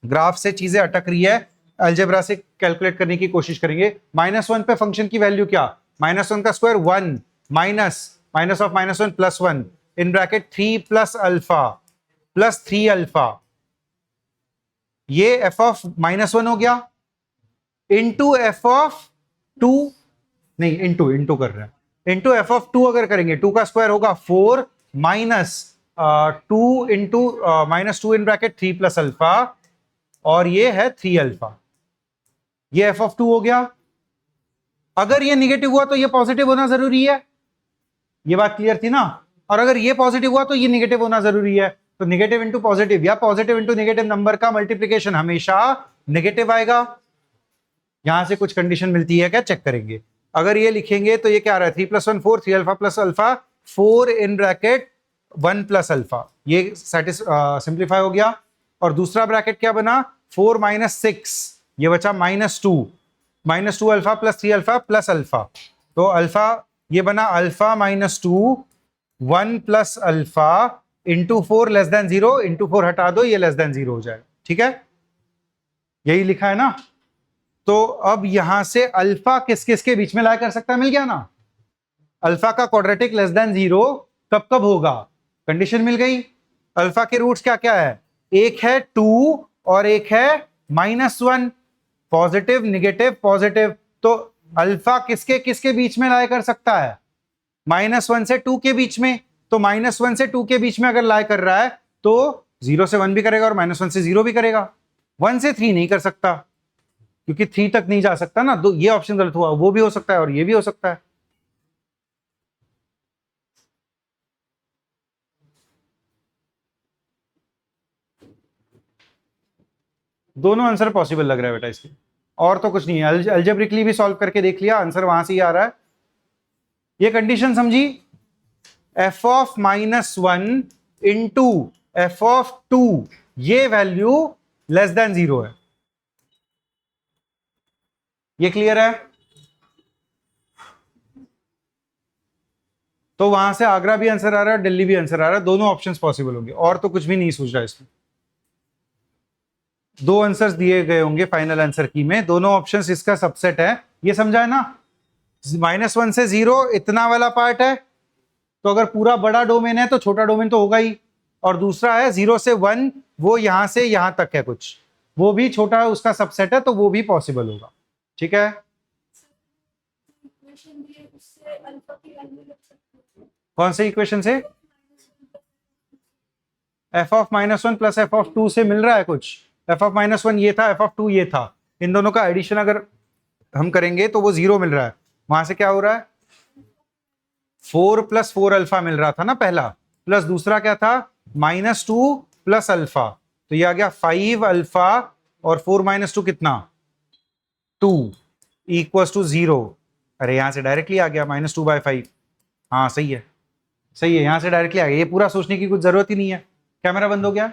ग्राफ से चीजें अटक रही है, अलजेब्रा से कैलकुलेट करने की कोशिश करेंगे। -1 पे फंक्शन की वैल्यू क्या? -1 का square 1 minus of -1 plus 1 in bracket 3 plus alpha plus 3 alpha, ये f ऑफ -1 हो गया, इंटू f ऑफ 2, नहीं इंटू कर रहे हैं, इंटू f ऑफ 2 अगर करेंगे 2 का स्क्वायर होगा 4 minus 2 into -2 in bracket 3 plus alpha, और ये है 3 अल्फा, ये f ऑफ 2 हो गया। अगर ये निगेटिव हुआ तो ये पॉजिटिव होना जरूरी है, ये बात क्लियर थी ना। और अगर ये पॉजिटिव हुआ तो ये निगेटिव होना जरूरी है, तो निगेटिव इंटू पॉजिटिव या पॉजिटिव इंटू निगेटिव नंबर का मल्टीप्लीकेशन हमेशा निगेटिव आएगा। यहां से कुछ कंडीशन मिलती है क्या, चेक करेंगे। अगर ये लिखेंगे तो ये क्या आ रहा है? 3 + 1 4, 3 अल्फा प्लस अल्फा 4 इन ब्रैकेट 1 प्लस अल्फा, ये सिंप्लीफाई हो गया। और दूसरा ब्रैकेट क्या बना? 4 - 6, ये बचा -2 alpha plus 3 alpha plus alpha, तो अल्फा ये बना alpha -2 1 plus alpha into 4 less than 0, into 4 हटा दो, ये लेस देन 0 हो जाएगा। ठीक है, यही लिखा है ना। तो अब यहां से अल्फा किस किस के बीच में ला कर सकता है, मिल गया ना। अल्फा का क्वाड्रेटिक लेस देन 0 कब कब होगा? कंडीशन मिल गई। अल्फा के रूट्स क्या क्या है? एक है 2 और एक है -1, पॉजिटिव निगेटिव पॉजिटिव। तो अल्फा किसके किसके बीच में लाया कर सकता है? -1 से 2 के बीच में। तो -1 से 2 के बीच में अगर लाया कर रहा है तो 0 से 1 भी करेगा और -1 से 0 भी करेगा। 1 से 3 नहीं कर सकता, क्योंकि 3 तक नहीं जा सकता ना। तो ये ऑप्शन गलत हुआ, वो भी हो सकता है और ये भी हो सकता है। दोनों आंसर पॉसिबल लग रहा है बेटा इसके, और तो कुछ नहीं है। अलजेब्रिकली भी सॉल्व करके देख लिया, आंसर वहां से ही आ रहा है। ये कंडीशन समझी? f of -1 into f of 2, ये वैल्यू लेस देन 0 है। ये क्लियर है? तो वहां से आगरा भी आंसर आ रहा है, दिल्ली भी आंसर आ रहा है, दोनों ऑप्शंस पॉसिबल होंगे, और तो कुछ भी नहीं सूझ रहा इसमें। दो आंसर्स दिए गए होंगे फाइनल आंसर की में, दोनों ऑप्शंस इसका सबसेट है, ये समझा है ना? -1 से 0 इतना वाला पार्ट है, तो अगर पूरा बड़ा डोमेन है तो छोटा डोमेन तो होगा ही, और दूसरा है 0 से 1, वो यहां से यहां तक है कुछ, वो भी छोटा है, उसका सबसेट है, तो वो भी पॉसिबल होगा। ठीक है? कौन से इक्वेशन से? f(-1) प्लस f(2) से मिल रहा है कुछ। f(-1) ये था, f(2) ये था, इन दोनों का एडिशन अगर हम करेंगे तो वो 0 मिल रहा है। वहां से क्या हो रहा है? 4 + 4 अल्फा मिल रहा था ना पहला, प्लस दूसरा क्या था? -2 प्लस अल्फा, तो ये आ गया 5 अल्फा, और 4 - 2 कितना? 2 = 0। अरे यहां से डायरेक्टली आ गया -2/5। हाँ सही है, सही है, यहां से डायरेक्टली आ गया, ये पूरा सोचने की कुछ जरूरत ही नहीं है। कैमरा बंद हो गया?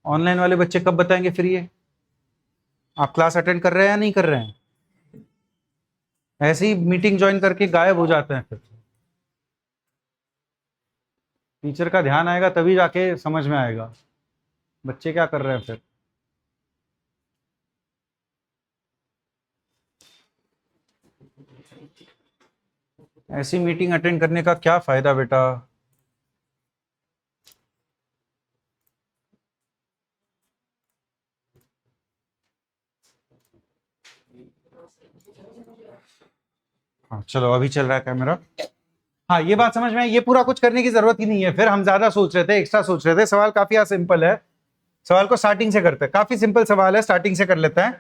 ऑनलाइन वाले बच्चे कब बताएंगे फिर ये? आप क्लास अटेंड कर रहे हैं या नहीं कर रहे हैं? ऐसे ही मीटिंग ज्वाइन करके गायब हो जाते हैं, फिर टीचर का ध्यान आएगा तभी जाके समझ में आएगा बच्चे क्या कर रहे हैं फिर। ऐसी मीटिंग अटेंड करने का क्या फायदा बेटा? हाँ चलो, अभी चल रहा है कैमरा। हाँ ये बात समझ में आई, ये पूरा कुछ करने की जरूरत ही नहीं है, फिर हम ज्यादा सोच रहे थे, एक्स्ट्रा सोच रहे थे। सवाल काफी सिंपल है, सवाल को स्टार्टिंग से करते हैं, काफी सिंपल सवाल है, स्टार्टिंग से कर लेते हैं।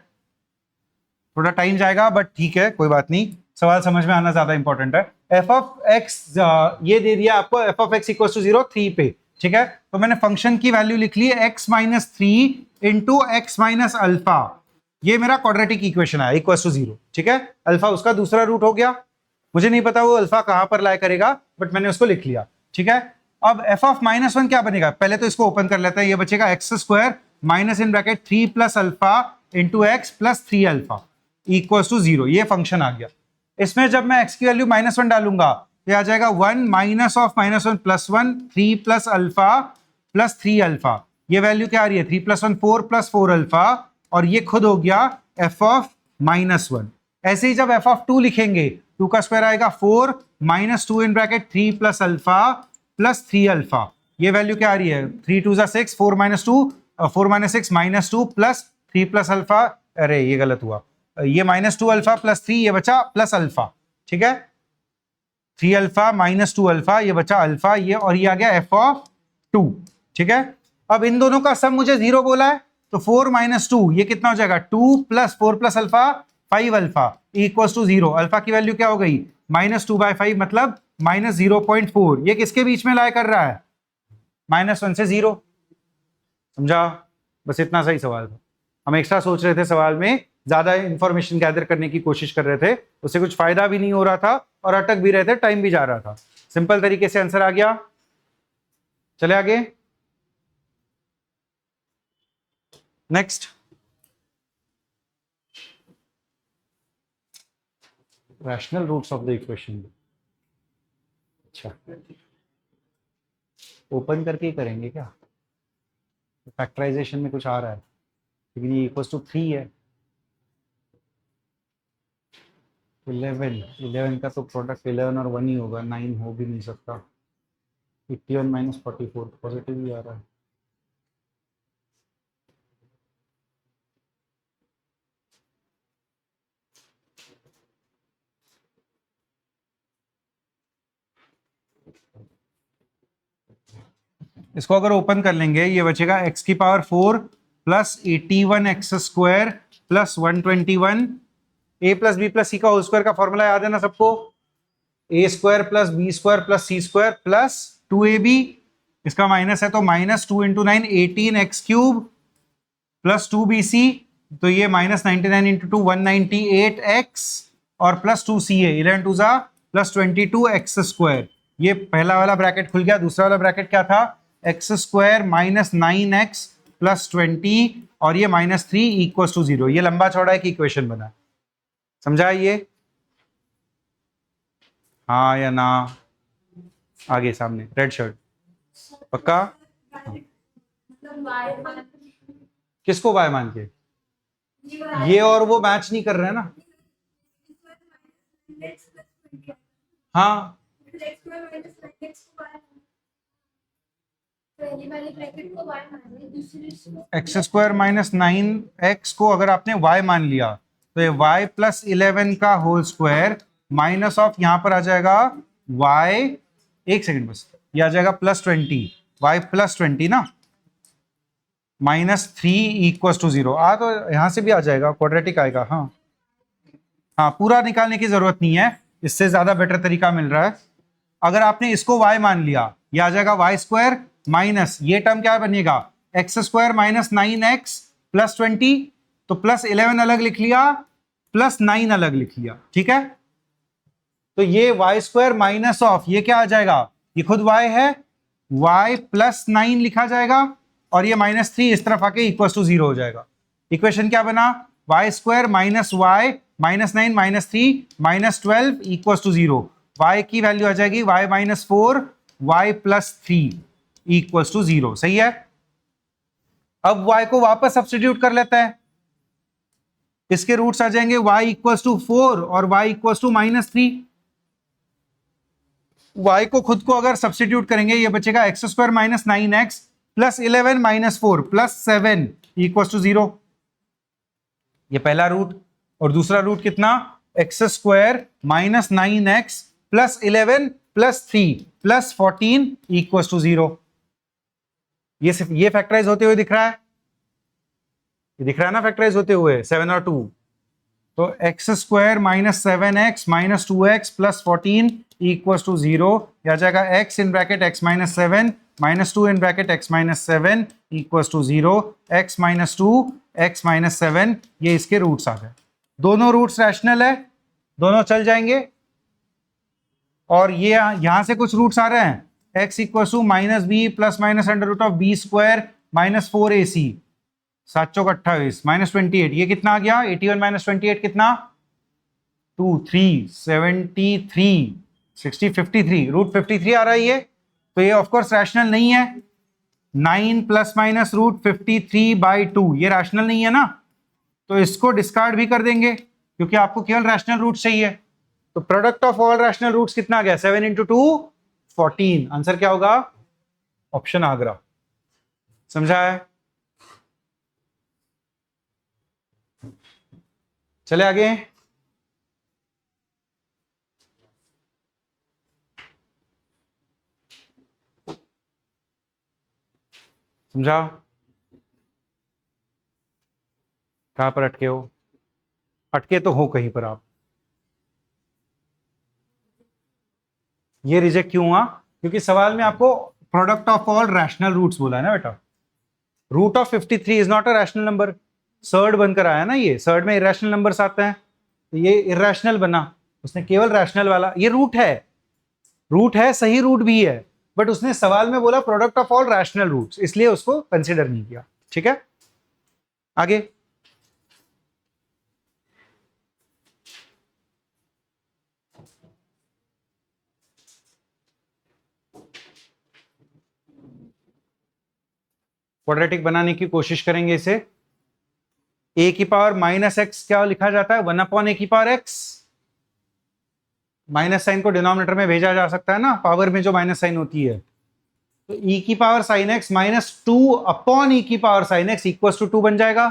थोड़ा टाइम जाएगा बट ठीक है, कोई बात नहीं, सवाल समझ में आना ज्यादा इंपॉर्टेंट है। f(x) ये दे दिया आपको, f(x) = 0 3 पे, ठीक है? तो मैंने फंक्शन की वैल्यू लिख ली है x-3 इंटू x - अल्फा, ये मेरा क्वाड्रेटिक इक्वेशन है, = 0, ठीक है? अल्फा उसका दूसरा रूट हो गया, मुझे नहीं पता वो अल्फा कहां पर लाया करेगा, बट मैंने उसको लिख लिया, ठीक है? अब f(-1) क्या बनेगा? पहले तो इसको ओपन कर लेते हैं, ये बचेगा x² minus in bracket 3 + alpha into x plus 3 alpha = 0, ये फंक्शन आ गया। इसमें जब मैं x की वैल्यू -1 डालूंगा तो आ जाएगा 1 minus of -1 + 1 3 + alpha plus 3 alpha, ये वैल्यू क्या आ रही है? 3 + 1 4 + 4 अल्फा, और ये खुद हो गया f(-1). ऐसे ही जब f(2) लिखेंगे, 2 का स्क्वायर आएगा 4 -2 in bracket 3 + alpha plus 3 alpha, ये वैल्यू क्या आ रही है? 3 × 2 = 6, 4 - 2 4 - 6 -2 प्लस 3 + अल्फा, अरे ये गलत हुआ, ये -2 अल्फा प्लस 3, ये बचा प्लस अल्फा, ठीक है? 3 अल्फा -2 अल्फा, ये बचा अल्फा, ये, और ये आ गया f(2), ठीक है? अब इन दोनों का सम मुझे 0 बोला है, तो 4 - 2 ये कितना हो जाएगा? 2 + 4 + अल्फा 5 अल्फा = 0। अल्फा की वैल्यू क्या हो गई? -2/5, मतलब -0.4। ये किसके बीच में लाया कर रहा है? -1 से 0। समझा? बस इतना सही सवाल था, हम एक्स्ट्रा सोच रहे थे, सवाल में ज्यादा इंफॉर्मेशन गैदर करने की कोशिश कर रहे थे, उससे कुछ फायदा भी नहीं हो रहा था और अटक भी रहे थे, टाइम भी जा रहा था। सिंपल तरीके से आंसर आ गया। चले आगे, next. Rational roots of the equation, अच्छा ओपन करके ही करेंगे क्या? फैक्टराइजेशन में कुछ आ रहा है, लेकिन ये =3 है। 11 का तो प्रोडक्ट 11 और 1 ही होगा, 9 हो भी नहीं सकता। 81 - 44 पॉजिटिव ही आ रहा है। इसको अगर ओपन कर लेंगे, ये बचेगा x⁴ plus 81x² plus 121, a + b + c का होल स्क्वायर का फॉर्मूला याद है ना सबको? a² + b² + c² plus 2ab, इसका माइनस है तो -2 × 9 18x³ प्लस 2bc, तो ये -99 × 2 198x, और प्लस 2ca 11 × 2 प्लस 22x²। ये पहला वाला ब्रैकेट खुल गया, दूसरा वाला ब्रैकेट क्या था? x² - 9x प्लस 20 और ये -3 इक्वल टू 0। ये लंबा चौड़ा एक इक्वेशन बना। समझा ये? हाँ या ना? आगे सामने रेड शर्ट पक्का? किसको वाई मान के? ये और वो मैच नहीं कर रहे हैं ना। हाँ एक्स स्क्वायर माइनस 9x को अगर आपने y मान लिया तो ये y प्लस 11 का होल स्क्वायर माइनस ऑफ यहां पर आ जाएगा y, एक सेकंड बस, ये आ जाएगा +20, y +20 ना, -3 इक्वल टू 0। तो यहां से भी आ जाएगा, क्वाड्रेटिक आएगा। हाँ हाँ, पूरा निकालने की जरूरत नहीं है, इससे ज्यादा बेटर तरीका मिल रहा है। अगर आपने इसको y मान लिया, ये आ जाएगा वाई स्क्वायर माइनस ये टर्म क्या बनेगा, x square minus 9x plus 20, तो +11 अलग लिख लिया, +9 अलग लिख लिया, ठीक है। तो ये वाई स्क्वायर माइनस ऑफ ये क्या आ जाएगा, ये खुद y है, y +9 लिखा जाएगा और ये -3 इस तरफ आके इक्वल टू 0 हो जाएगा। इक्वेशन क्या बना, y square minus y -9 -3 -12 equal to 0। y की वैल्यू आ जाएगी y -4 y +3 इक्वल टू 0। सही है। अब y को वापस सब्स्टिट्यूट कर लेता है, इसके रूट्स आ जाएंगे y इक्वल टू 4 और y इक्वल टू -3। y को खुद को अगर सब्स्टिट्यूट करेंगे, ये बचेगा x square minus 9x plus 11 -4 plus 7 equal to 0। ये पहला रूट, और दूसरा रूट कितना, x square minus 9x plus 11 plus 3 plus 14 equal to 0। ये फैक्टराइज होते हुए दिख रहा है, ये दिख रहा है ना फैक्टराइज होते हुए 7 और 2। तो x square minus 7x minus 2x plus 14 equal to 0। आ जाएगा x in bracket x minus 7 minus 2 in bracket x minus 7 equal to 0। x minus 2 x minus 7, ये इसके रूट्स आ गए। दोनों रूट्स रैशनल है, दोनों चल जाएंगे। और ये यहां से कुछ रूट्स आ रहे हैं, x equal to -b plus minus under root of b square minus 4ac 7 चौक 28 -28। ये कितना आ गया, 81 माइनस 28 कितना, 2 3 73 60 53 रूट 53 आ रहा है ये। तो ये ऑफकोर्स रैशनल नहीं है। 9 प्लस माइनस रूट 53/2 ये रैशनल नहीं है ना, तो इसको डिस्कार्ड भी कर देंगे क्योंकि आपको केवल रैशनल रूट चाहिए। तो product of all rational roots कितना आ गया, 7 × 2 14। आंसर क्या होगा, ऑप्शन आगरा। समझा है? चले आगे। समझा? कहां पर अटके हो, अटके तो हो कहीं पर आप। ये रिजेक्ट क्यों हुआ, क्योंकि सवाल में आपको product of all rational roots बोला है ना बेटा। Root of 53 is not a rational number, surd बनकर आया ना, ये सर्ड में इरेशनल नंबर्स आते हैं, तो ये इरेशनल बना, उसने केवल रैशनल वाला, ये रूट है, रूट है, सही रूट भी है, बट उसने सवाल में बोला product of all rational roots, इसलिए उसको कंसिडर नहीं किया। ठीक है, आगे। क्वाड्रेटिक बनाने की कोशिश करेंगे इसे। a की पावर -x क्या लिखा जाता है, 1/a की पावर x। माइनस साइन को डिनोमिनेटर में भेजा जा सकता है ना, पावर में जो माइनस साइन होती है। तो e की पावर साइन x -2/e की power sine x equal to 2 बन जाएगा।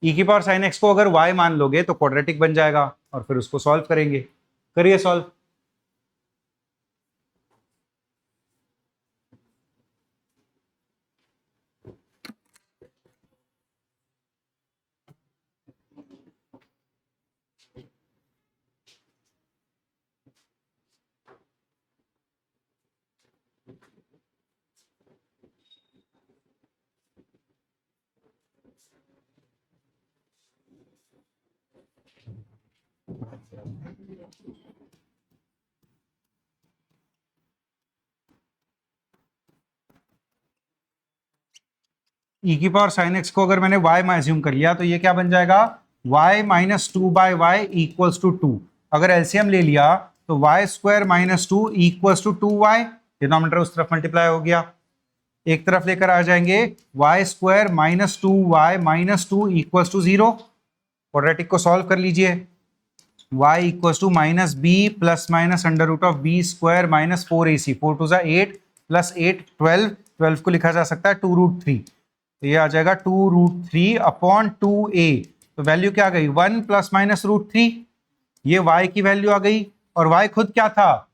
e की पावर साइन x को अगर y मान लोगे तो क्वाड्रेटिक बन जाएगा, और फिर उसको सॉल्व करेंगे। करिए सॉल्व। ई की पावर साइन एक्स को अगर मैंने y में एज्यूम कर लिया तो ये क्या बन जाएगा, y minus two by y equals to two. अगर एलसीएम ले लिया तो y square minus two equals to two y, denominator उस तरफ मल्टीप्लाई हो गया। एक तरफ लेकर आ जाएंगे y square minus two y minus two equals to zero. Quadratic को सॉल्व कर लीजिए, y equals to minus b plus minus under root of b square minus four a c, four two ज़ा एट प्लस एट 12, 12 को लिखा जा सकता है टू रूट थ्री, तो ये आ जाएगा two root three upon two A. तो वैल्यू क्या आ गई, one plus minus root three, ये y की वैल्यू आ गई। और y खुद क्या था,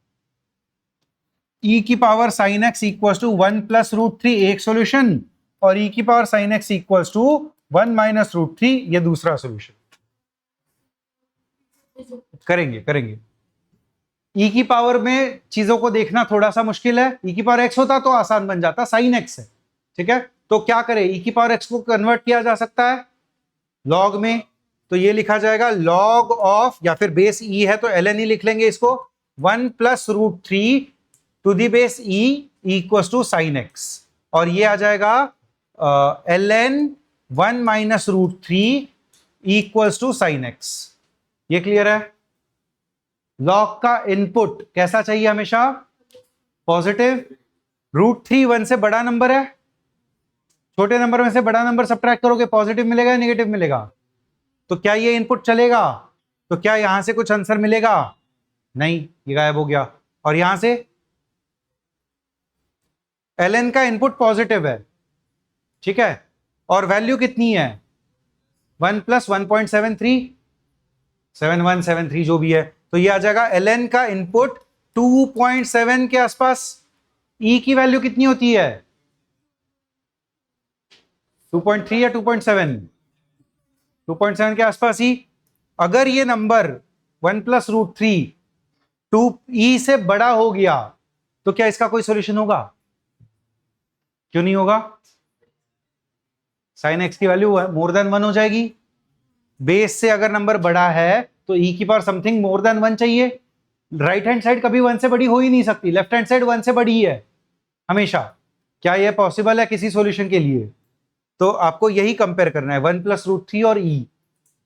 e की power sine X equals to one plus root three, एक सोल्यूशन, और e की power sine X equals to one minus root three, ये दूसरा सोल्यूशन। करेंगे करेंगे। e की पावर में चीजों को देखना थोड़ा सा मुश्किल है, e की पावर x होता तो आसान बन जाता, साइन x है, ठीक है। तो क्या करें, e की पावर x को कन्वर्ट किया जा सकता है लॉग में, तो ये लिखा जाएगा लॉग ऑफ, या फिर बेस e है तो ln ही लिख लेंगे इसको, one plus root three to the base e equals to sine x, और ये आ जाएगा ln one minus root three equals to sine x. ये क्लियर है। लॉग का इनपुट कैसा चाहिए, हमेशा पॉजिटिव। रूट थ्री वन से बड़ा नंबर है, छोटे नंबर में से बड़ा नंबर सब्ट्रैक्ट करोगे पॉजिटिव मिलेगा या नेगेटिव मिलेगा, तो क्या ये इनपुट चलेगा, तो क्या यहां से कुछ आंसर मिलेगा, नहीं, ये गायब हो गया। और यहां से ln का इनपुट पॉजिटिव है, ठीक है, और वैल्यू कितनी है, वन प्लस 1.73, 7173 जो भी है, तो ये आ जाएगा ln का इनपुट 2.7 के आसपास। e की वैल्यू कितनी होती है, 2.3 या 2.7, 2.7 के आसपास ही। अगर ये number one plus root three two E से बड़ा हो गया तो क्या इसका कोई सॉल्यूशन होगा, क्यों नहीं होगा, साइन एक्स की वैल्यू मोर देन वन हो जाएगी। बेस से अगर नंबर बड़ा है तो e की power something more than one चाहिए। राइट हैंड साइड कभी वन से बड़ी हो ही नहीं सकती, लेफ्ट हैंड साइड वन से बड़ी है हमेशा। क्या यह पॉसिबल है किसी सॉल्यूशन के लिए, तो आपको यही कंपेयर करना है, वन प्लस रूट थ्री और e।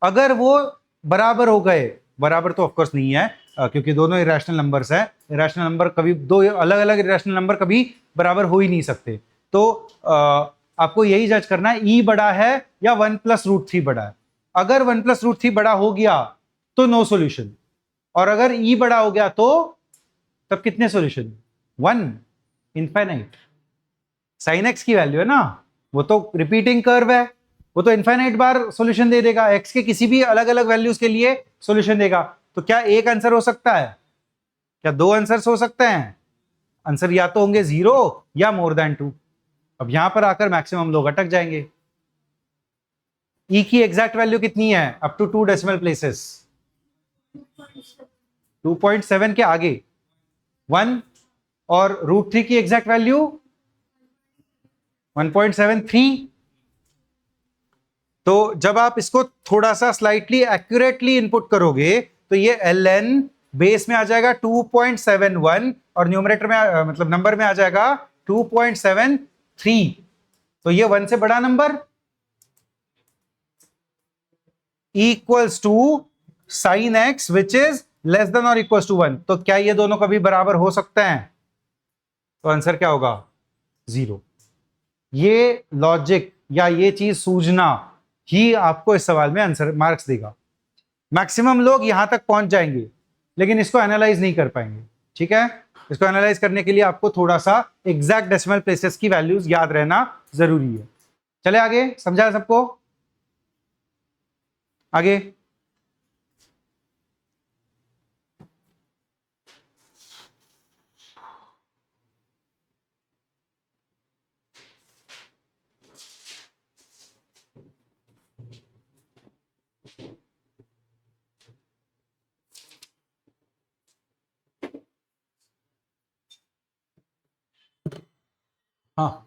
अगर वो बराबर हो गए, बराबर तो ऑफकोर्स नहीं है क्योंकि दोनों इरेशनल नंबर्स हैं, इरेशनल नंबर कभी, दो अलग अलग इरेशनल नंबर कभी बराबर हो ही नहीं सकते, तो आपको यही जज करना है e बड़ा है या वन प्लस रूट थ्री बड़ा है। अगर वन प्लस रूट थ्री बड़ा हो गया तो नो सॉल्यूशन, और अगर e बड़ा हो गया तो तब कितने solution, one, infinite. Sine x की वैल्यू है ना, वो तो रिपीटिंग कर्व है, वो तो इनफाइनाइट बार सॉल्यूशन दे देगा, एक्स के किसी भी अलग अलग वैल्यूज के लिए सॉल्यूशन देगा। तो क्या एक आंसर हो सकता है, क्या दो आंसर्स हो सकते हैं, आंसर या तो होंगे जीरो या मोर देन टू। अब यहां पर आकर मैक्सिमम लोग अटक जाएंगे। ई की एग्जैक्ट वैल्यू कितनी है, अप टू 2 डेसिमल प्लेसेस, 2.7 के आगे 1, और रूट थ्री की एग्जैक्ट वैल्यू 1.73। तो जब आप इसको थोड़ा सा स्लाइटली एक्यूरेटली इनपुट करोगे तो ये ln बेस में आ जाएगा 2.71 और न्यूमरेटर में मतलब नंबर में आ जाएगा 2.73, तो ये वन से बड़ा number equals to sine x which is less than और इक्वल्स टू वन। तो क्या ये दोनों कभी बराबर हो सकते हैं, तो आंसर क्या होगा, जीरो। ये लॉजिक या ये चीज सूझना ही आपको इस सवाल में आंसर मार्क्स देगा। मैक्सिमम लोग यहां तक पहुंच जाएंगे लेकिन इसको एनालाइज नहीं कर पाएंगे, ठीक है। इसको एनालाइज करने के लिए आपको थोड़ा सा एग्जैक्ट डेसिमल प्लेसेस की वैल्यूज याद रहना जरूरी है। चले आगे, समझा सबको, आगे। हाँ,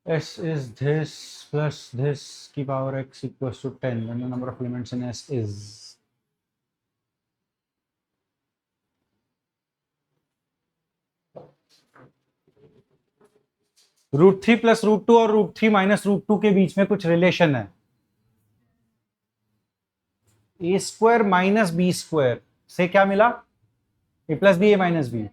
S is this plus this की power x equals to 10 when the number of elements in S is, √3 plus √2 और √3 माइनस √2 के बीच में कुछ रिलेशन है। ए स्क्वायर माइनस बी स्क्वायर से क्या मिला? ए प्लस बी, ए माइनस बी।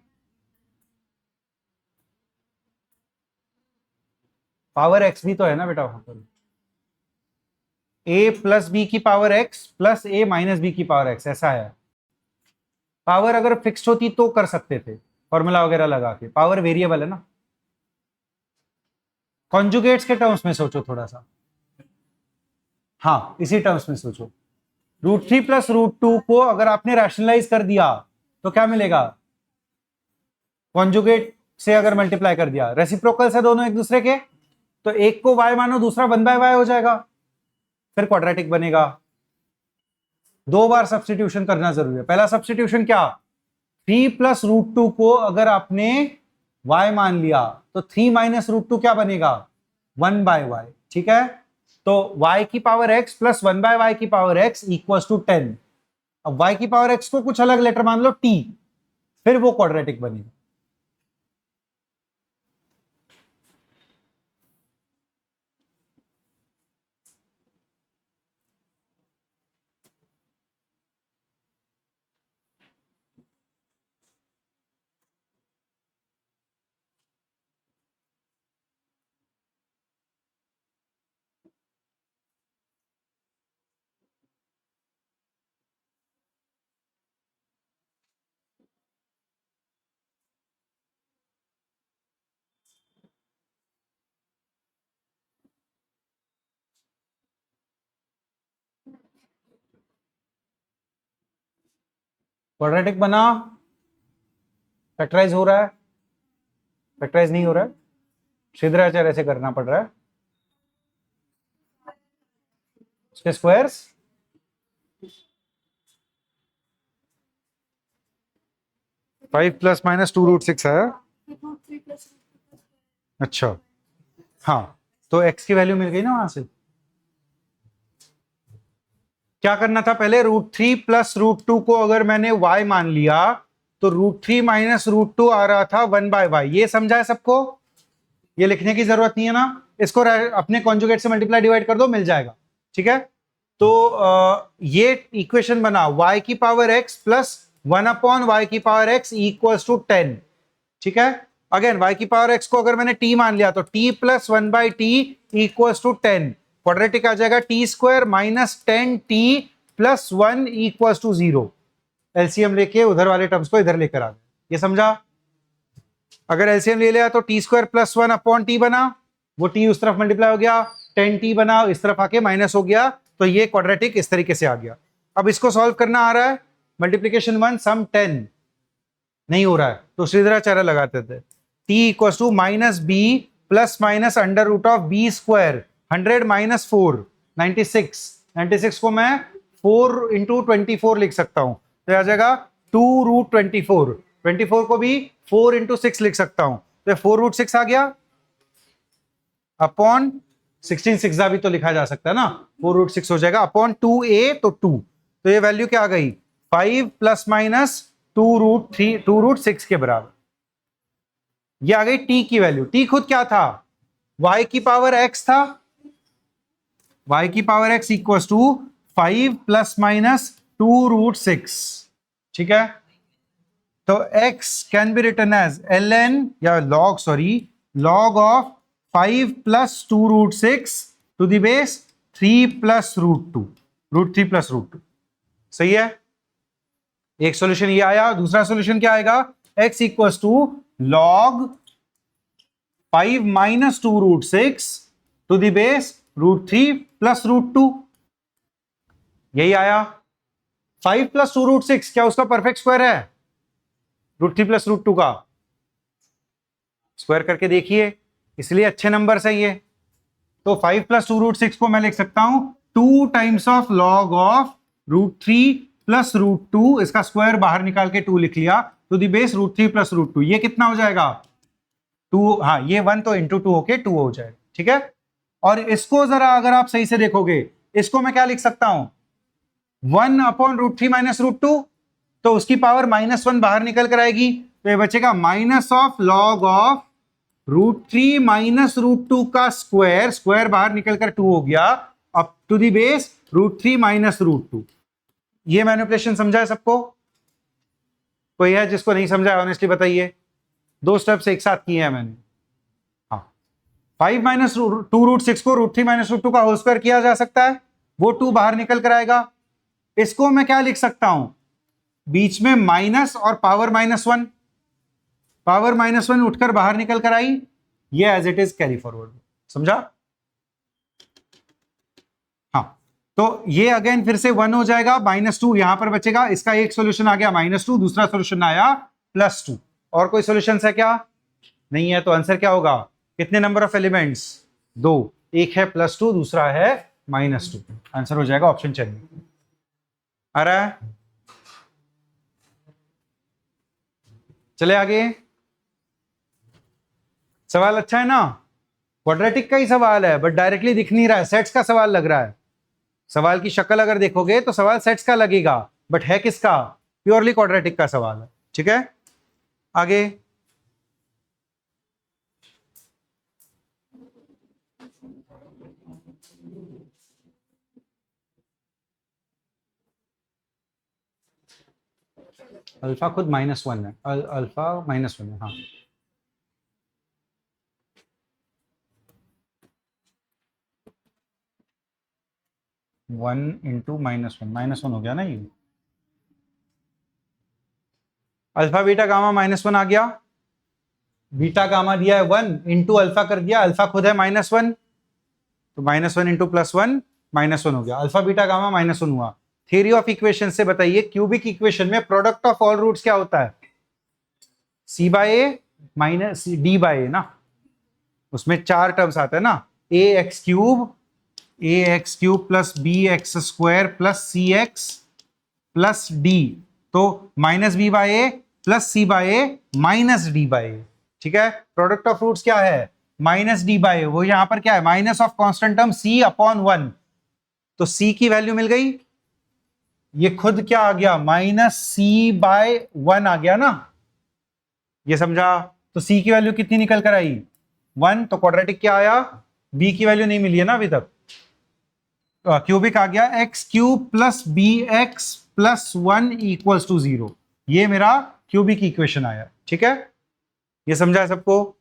पावर एक्स भी तो है ना बेटा वहां पर। ए प्लस बी की पावर एक्स प्लस ए माइनस बी की पावर एक्स, ऐसा है। पावर अगर फिक्स्ड होती तो कर सकते थे फॉर्मूला वगैरह लगा के, पावर वेरिएबल है ना। कॉन्जुगेट्स के टर्म्स में सोचो थोड़ा सा, हाँ इसी टर्म्स में सोचो। √3 प्लस √2 को अगर आपने रैशनलाइज कर दिया तो क्या मिलेगा? कॉन्जुगेट से अगर मल्टीप्लाई कर दिया, रेसिप्रोकल्स है दोनों एक दूसरे के, तो एक को y मानो दूसरा 1/y हो जाएगा, फिर क्वाड्रेटिक बनेगा। दो बार सब्स्टिट्यूशन करना जरूरी है। पहला सब्स्टिट्यूशन क्या? 3 प्लस √2 को अगर आपने y मान लिया तो 3 माइनस √2 क्या बनेगा? 1/y। ठीक है, तो y की पावर x प्लस 1/y की पावर x इक्वल्स टू 10। अब y की पावर x को कुछ अलग लेटर मान लो t, फिर वो क्वाड्रेटिक बनेगा। क्वाड्रेटिक बना, फैक्टराइज हो रहा है, फैक्टराइज नहीं हो रहा है, श्रीधराचार्य से करना पड़ रहा है। उसके स्क्वायर्स 5 प्लस माइनस 2√6 है। अच्छा हाँ, तो x की वैल्यू मिल गई ना वहां से। क्या करना था पहले? √3 प्लस √2 को अगर मैंने y मान लिया तो √3 माइनस √2 आ रहा था 1/y। ये समझा है सबको? ये लिखने की जरूरत नहीं है ना, इसको अपने कॉन्जुगेट से मल्टीप्लाई डिवाइड कर दो, मिल जाएगा। ठीक है, तो ये इक्वेशन बना y की पावर x प्लस 1/y की पावर x इक्वल्स टू 10। ठीक है, अगेन y की पावर x को अगर मैंने t मान लिया तो t plus 1/t equals to 10। Quadratic आ जाएगा t square minus 10t plus 1 equals to 0। LCM लेके उधर वाले टर्म्स को इधर लेकर आ गए। ये समझा? अगर एलसीएम ले लिया तो T square plus 1 upon T बना, वो टी उस तरफ मल्टीप्लाई हो गया, 10t बना, इस तरफ आके माइनस हो गया, तो ये क्वाड्रेटिक इस तरीके से आ गया। अब इसको सॉल्व करना आ रहा है, मल्टीप्लीकेशन 1 सम 10 नहीं हो रहा है तो श्रीधराचार्य लगाते थे। t equals to minus b plus minus under root of b square 100 minus 4 96। 96 को मैं 4 इंटू 24 लिख सकता हूं, तो आ जाएगा 2√24। 24 को भी 4 इंटू 6 लिख सकता हूं, तो 4√6 आ गया अपॉन 16 6 भी तो लिखा जा सकता है ना, 4√6 हो जाएगा अपॉन 2a तो 2। तो ये वैल्यू क्या आ गई? 5 प्लस माइनस 2√6 के बराबर। ये आ गई t की वैल्यू। t खुद क्या था? y की पावर x था, y की power x equals to 5 plus minus 2√6। ठीक है, तो x can be written as ln या log, sorry, log of 5 plus 2√6 to the base 3 plus √2, √3 plus √2। सही है, एक सॉल्यूशन ये आया। दूसरा सॉल्यूशन क्या आएगा? x equals to log 5 minus 2√6 to the base √3 plus √2। यही आया। 5 प्लस 2√6 क्या उसका परफेक्ट स्क्वायर है? √3 प्लस √2 का स्क्वायर करके देखिए, इसलिए अच्छे नंबर है ये। तो 5 प्लस 2√6 को मैं लिख सकता हूं 2 times of log of √3 plus √2, इसका स्क्वायर बाहर निकाल के 2 लिख लिया, टू द बेस √3 प्लस √2। ये कितना हो जाएगा? 2, हाँ ये 1 तो इंटू 2 होके 2 हो जाएगा। ठीक है, और इसको जरा अगर आप सही से देखोगे, इसको मैं क्या लिख सकता हूं? 1 अपॉन √3 माइनस √2, तो उसकी पावर -1 बाहर निकल कर आएगी, तो ये बचेगा minus of log of √3 minus √2 का स्क्वायर, स्क्वायर बाहर निकलकर 2 हो गया, up to the base √3 minus √2। ये मैनिपुलेशन समझा है सबको? कोई है जिसको नहीं समझा ऑनेस्टली बताइए? 2 स्टेप्स एक साथ किए हैं मैंने। हाँ, 5 माइनस 2√6 को √3 माइनस √2 का होल स्क्वायर किया जा सकता है, वो 2 बाहर निकल कर आएगा। इसको मैं क्या लिख सकता हूं, बीच में माइनस और पावर -1, पावर -1 उठकर बाहर निकल कर आई, ये as it is carry forward. समझा? हाँ, तो ये अगेन फिर से 1 हो जाएगा, -2 यहां पर बचेगा, इसका एक सोल्यूशन आ गया -2, दूसरा सोल्यूशन आया +2। और कोई सोल्यूशन है क्या? नहीं है, तो आंसर क्या होगा? कितने नंबर ऑफ एलिमेंट्स? 2, एक है +2, दूसरा है -2। आंसर हो जाएगा ऑप्शन। चलिए आ रहा है, चले आगे। सवाल अच्छा है ना? क्वाड्रेटिक का ही सवाल है, बट डायरेक्टली दिख नहीं रहा है, सेट्स का सवाल लग रहा है। सवाल की शक्ल अगर देखोगे तो सवाल सेट्स का लगेगा, बट है किसका? प्योरली क्वाड्रेटिक का सवाल है। ठीक है, आगे। अल्फा खुद -1 है, अल्फा -1 है। हाँ, वन इंटू -1 हो गया ना ये। अल्फा बीटा गामा -1 आ गया, बीटा गामा दिया है 1 इंटू अल्फा कर दिया, अल्फा खुद है -1, तो -1 इंटू +1 -1 हो गया, अल्फा बीटा गामा -1 हुआ। थ्योरी ऑफ इक्वेशन से बताइए, क्यूबिक इक्वेशन में प्रोडक्ट ऑफ ऑल रूट्स क्या होता है? c/a माइनस d/a ना, उसमें 4 टर्म्स आते हैं ना, ax³ plus bx² plus cx plus d, तो -b/a plus c/a minus d/a। ठीक है, प्रोडक्ट ऑफ रूट्स क्या है? -d/a, वो यहां पर क्या है? Minus of constant term c/1, तो c की वैल्यू मिल गई, ये खुद क्या आ गया? -c/1 आ गया ना, ये समझा? तो c की वैल्यू कितनी निकल कर आई? 1, तो क्वाड्रेटिक क्या आया? b की वैल्यू नहीं मिली है ना अभी तक, क्यूबिक आ गया x³ प्लस bx+1 = 0, ये मेरा क्यूबिक इक्वेशन आया। ठीक है, ये समझा है सबको?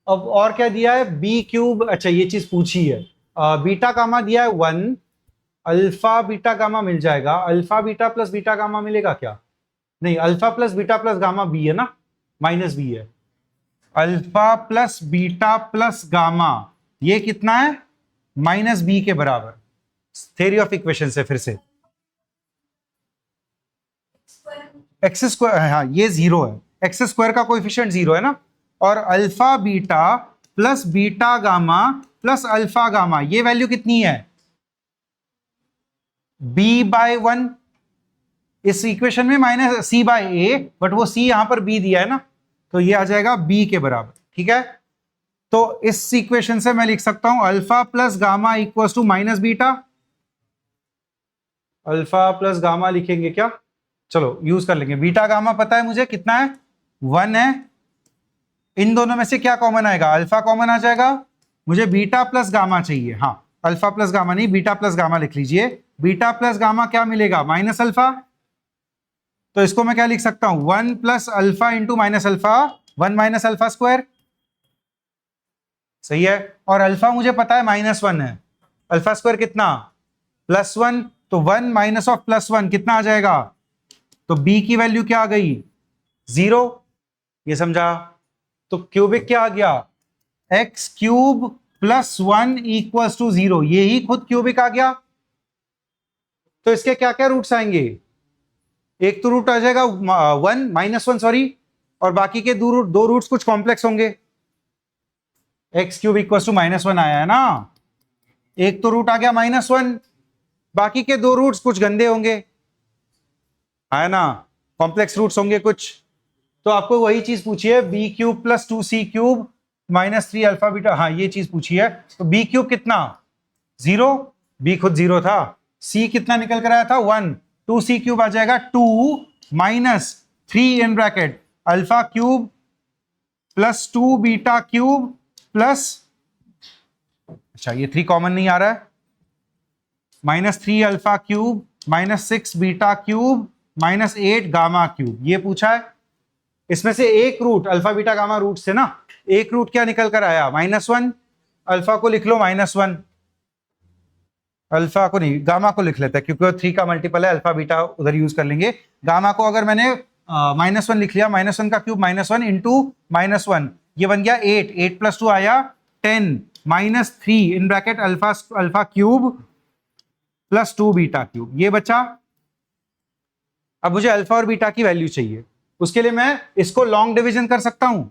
अब और क्या दिया है? b³, अच्छा ये चीज पूछी है, बीटा गामा दिया है 1, अल्फा बीटा गामा मिल जाएगा, alpha beta plus beta gamma मिलेगा क्या? नहीं, alpha plus beta plus gamma b है ना, -b है, alpha plus beta plus gamma ये कितना है? -b के बराबर। थ्योरी ऑफ इक्वेशन से फिर से x², हाँ ये 0 है, x² का कोएफिशिएंट 0 है ना, और alpha beta plus beta gamma plus alpha gamma ये वैल्यू कितनी है? b/1। इस इक्वेशन में -c/a, बट वो c यहां पर b दिया है ना, तो ये आ जाएगा b के बराबर। ठीक है, तो इस इक्वेशन से मैं लिख सकता हूं alpha plus gamma equals to -beta. Alpha plus gamma लिखेंगे क्या? चलो यूज कर लेंगे, बीटा गामा पता है मुझे कितना है? 1 है, इन दोनों में से क्या कॉमन आएगा? अल्फा कॉमन आ जाएगा, मुझे बीटा प्लस गामा चाहिए। हाँ, अल्फा प्लस गामा नहीं, बीटा प्लस गामा लिख लीजिए। बीटा प्लस गामा क्या मिलेगा? -अल्फा, तो इसको मैं क्या लिख सकता हूं? 1 plus alpha into -alpha, 1 minus alpha square. सही है, और अल्फा मुझे पता है -1 है, अल्फा स्क्वायर कितना? +1, तो 1 माइनस ऑफ +1 कितना आ जाएगा? तो b की वैल्यू क्या आ गई? 0। ये समझा? तो क्यूबिक क्या आ गया? x³ प्लस 1 = 0, ये ही खुद क्यूबिक आ गया। तो इसके क्या क्या रूट्स आएंगे? एक तो रूट आ जाएगा 1 सॉरी, और बाकी के दो रूट्स कुछ कॉम्प्लेक्स होंगे। x³ = -1 आया है ना, एक तो रूट आ गया -1, बाकी के 2 रूट्स कुछ गंदे होंगे, है ना, कॉम्प्लेक्स रूट्स होंगे कुछ। तो आपको वही चीज पूछी है, b³ plus 2c³ -3 alpha beta, हाँ ये चीज पूछी है। तो b³ कितना? 0, b खुद 0 था, c कितना निकल कर आया था? 1, 2c³ आ जाएगा 2 -3 in bracket alpha cube plus 2 beta cube plus, अच्छा ये 3 कॉमन नहीं आ रहा है, -3 alpha cube -6 beta cube -8 gamma cube, ये पूछा है। इसमें से एक root alpha beta gamma root से ना एक रूट क्या निकल कर आया, -1। अल्फा को लिख लो -1, अल्फा को नहीं गामा को लिख लेते हैं क्योंकि 3 का मल्टीपल है, अल्फा बीटा उधर यूज कर लेंगे। गामा को अगर मैंने -1 लिख लिया, -1 का क्यूब -1 इंटू -1, ये बन गया 8, 8 + 2 आया 10, -3 in bracket alpha cube plus 2 beta cube, ये बचा। अब मुझे अल्फा और बीटा की वैल्यू चाहिए, उसके लिए मैं इसको लॉन्ग डिवीजन कर सकता हूं।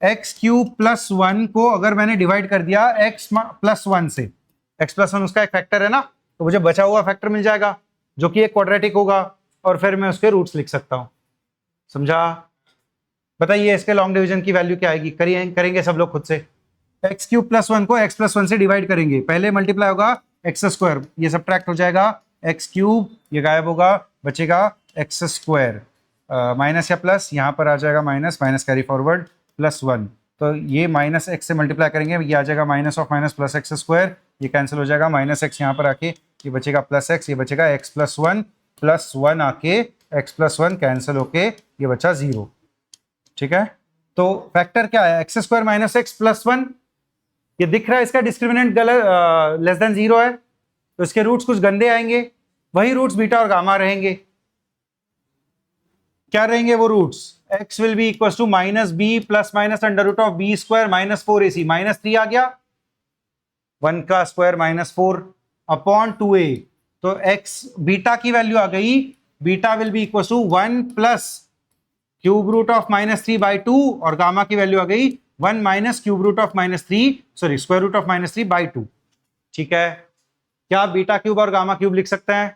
x³ + 1 को अगर मैंने डिवाइड कर दिया x + 1 से, x + 1 उसका एक फैक्टर है ना, तो मुझे बचा हुआ फैक्टर मिल जाएगा जो कि एक क्वाड्रेटिक होगा, और फिर मैं उसके रूट्स लिख सकता हूं। समझा? बताइए इसके लॉन्ग डिवीजन की वैल्यू क्या आएगी? करेंगे सब लोग खुद से। x³ + 1 को x + 1 से डिवाइड करेंगे, पहले मल्टीप्लाई होगा x², ये सब्ट्रैक्ट हो जाएगा, x³ ये गायब होगा, बचेगा x², माइनस या प्लस, यहाँ पर आ जाएगा माइनस, माइनस कैरी फॉरवर्ड, +1, तो ये -x से मल्टीप्लाई करेंगे, ये आ जाएगा minus of minus plus x², ये कैंसिल हो जाएगा, -x यहाँ पर आके ये बचेगा +x, ये बचेगा x + 1 आके x + 1 कैंसिल होके ये बचा 0। ठीक है, तो फैक्टर क्या है, x² - x + 1, ये दिख रहा है इसका डिस्क्रिमिनेंट गलत लेस देन 0 है, तो इसके रूट्स कुछ गंदे आएंगे, वही रूट्स बीटा और गामा रहेंगे। क्या रहेंगे वो roots? x will be equals to -b + (b² - 4ac) -3 आ गया, 1 का स्क्वायर -4 अपॉन 2a, तो x बीटा की वैल्यू आ गई, beta will be equal to 1 + (3/2) और गामा की वैल्यू आ गई 1 - (3/2). ठीक है, क्या आप बीटा क्यूब और गामा क्यूब लिख सकते हैं?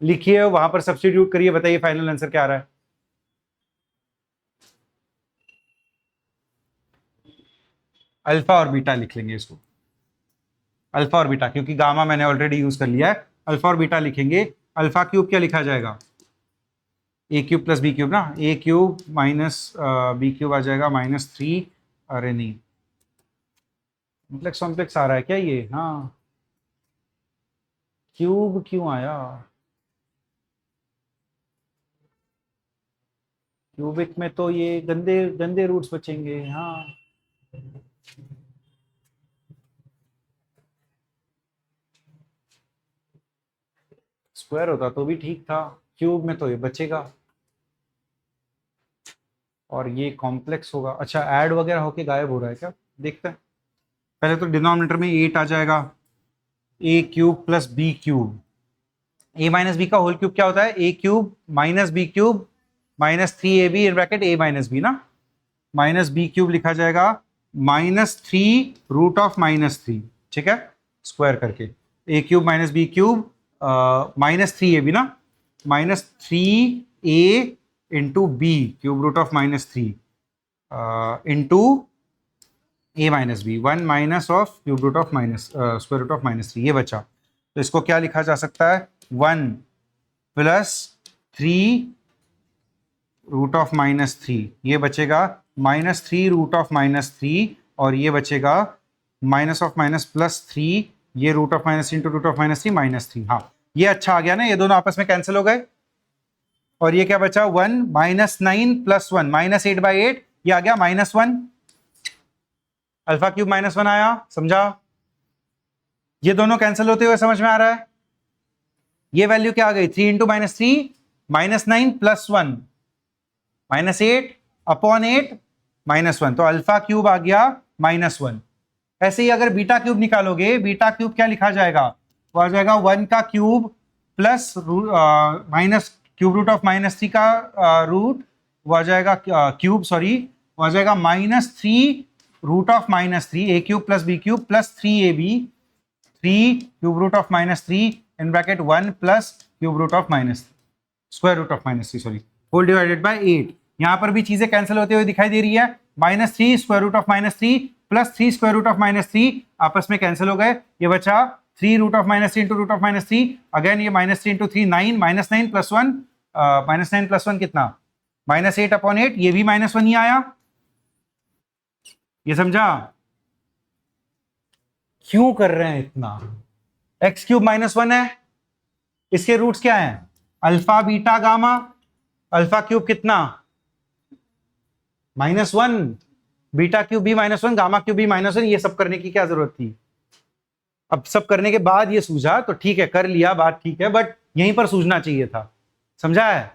लिखिए, वहां पर सब्स्टिट्यूट करिए, बताइए फाइनल आंसर क्या आ रहा है। अल्फा और बीटा लिख लेंगे इसको, अल्फा और बीटा, क्योंकि गामा मैंने ऑलरेडी यूज कर लिया है, अल्फा और बीटा लिखेंगे। अल्फा क्यूब क्या लिखा जाएगा, a³ + b³ ना, a³ - b³ आ जाएगा -3, अरे नहीं कॉम्प्लेक्स आ रहा है क्या ये, हाँ क्यूब क्यों आया, क्यूबिक में तो ये गंदे गंदे रूट्स बचेंगे, हाँ स्क्वायर होता तो भी ठीक था, क्यूब में तो ये बचेगा और ये कॉम्प्लेक्स होगा। अच्छा ऐड वगैरह होके गायब हो रहा है क्या, देखते हैं। पहले तो डिनोमिनेटर में 8 आ जाएगा, a³ + b³, a - b का होल क्यूब क्या होता है, a³ - b³ -3ab in bracket a - b ना, -b³ लिखा जाएगा -3 √(-3), ठीक है, स्क्वायर करके a³ - b³ -3ab ना, -3a into b cube √(-3) into a - b, 1 minus of cube √(-3), ये बचा। तो इसको क्या लिखा जा सकता है, 1 + 3 √(-3), ये बचेगा -3 √(-3), और ये बचेगा माइनस ऑफ माइनस +3, ये √(-3 इंटू √(-3) -3। हाँ ये अच्छा आ गया ना, ये दोनों आपस में कैंसिल हो गए, और ये क्या बचा, 1 - 9 + 1 -8/8, ये आ गया -1, अल्फा क्यूब -1 आया, समझा? ये दोनों कैंसिल होते हुए समझ में आ रहा है। ये वैल्यू क्या आ गई, 3 × -3 -9 + 1 -8 अपॉन 8 -1, तो अल्फा क्यूब आ गया -1। ऐसे ही अगर बीटा क्यूब निकालोगे, बीटा क्यूब क्या लिखा जाएगा, वो आ जाएगा 1 का क्यूब प्लस माइनस क्यूब √(-3) का रूट, वो आ जाएगा क्यूब, सॉरी वो आ जाएगा -3 √(-3), a³ + b³ + 3ab, 3 cube √(-3) in bracket 1 plus cube √(-3), square √(-3), sorry, whole divided by 8। यहाँ पर भी चीजें कैंसिल होते हुए दिखाई दे रही है, -3 स्क्वायर √(-3) प्लस 3 स्क्वायर √(-3) आपस में कैंसिल हो गए, ये बचा 3 √(-3) इंटू √(-3), अगेन ये -3 इंटू 3 9, -9 + 1 -9 + 1 कितना, -8/8, ये भी -1 ही आया, ये समझा? क्यों कर रहे हैं इतना? एक्स क्यूब माइनस 1 है, इसके रूट्स क्या हैं? Alpha beta gamma. Alpha cube कितना? -1, बीटा क्यूब भी -1, गामा क्यूब भी -1। ये सब करने की क्या जरूरत थी? अब सब करने के बाद ये सूझा तो ठीक है, कर लिया, बात ठीक है, बट यहीं पर सूझना चाहिए था। समझा है?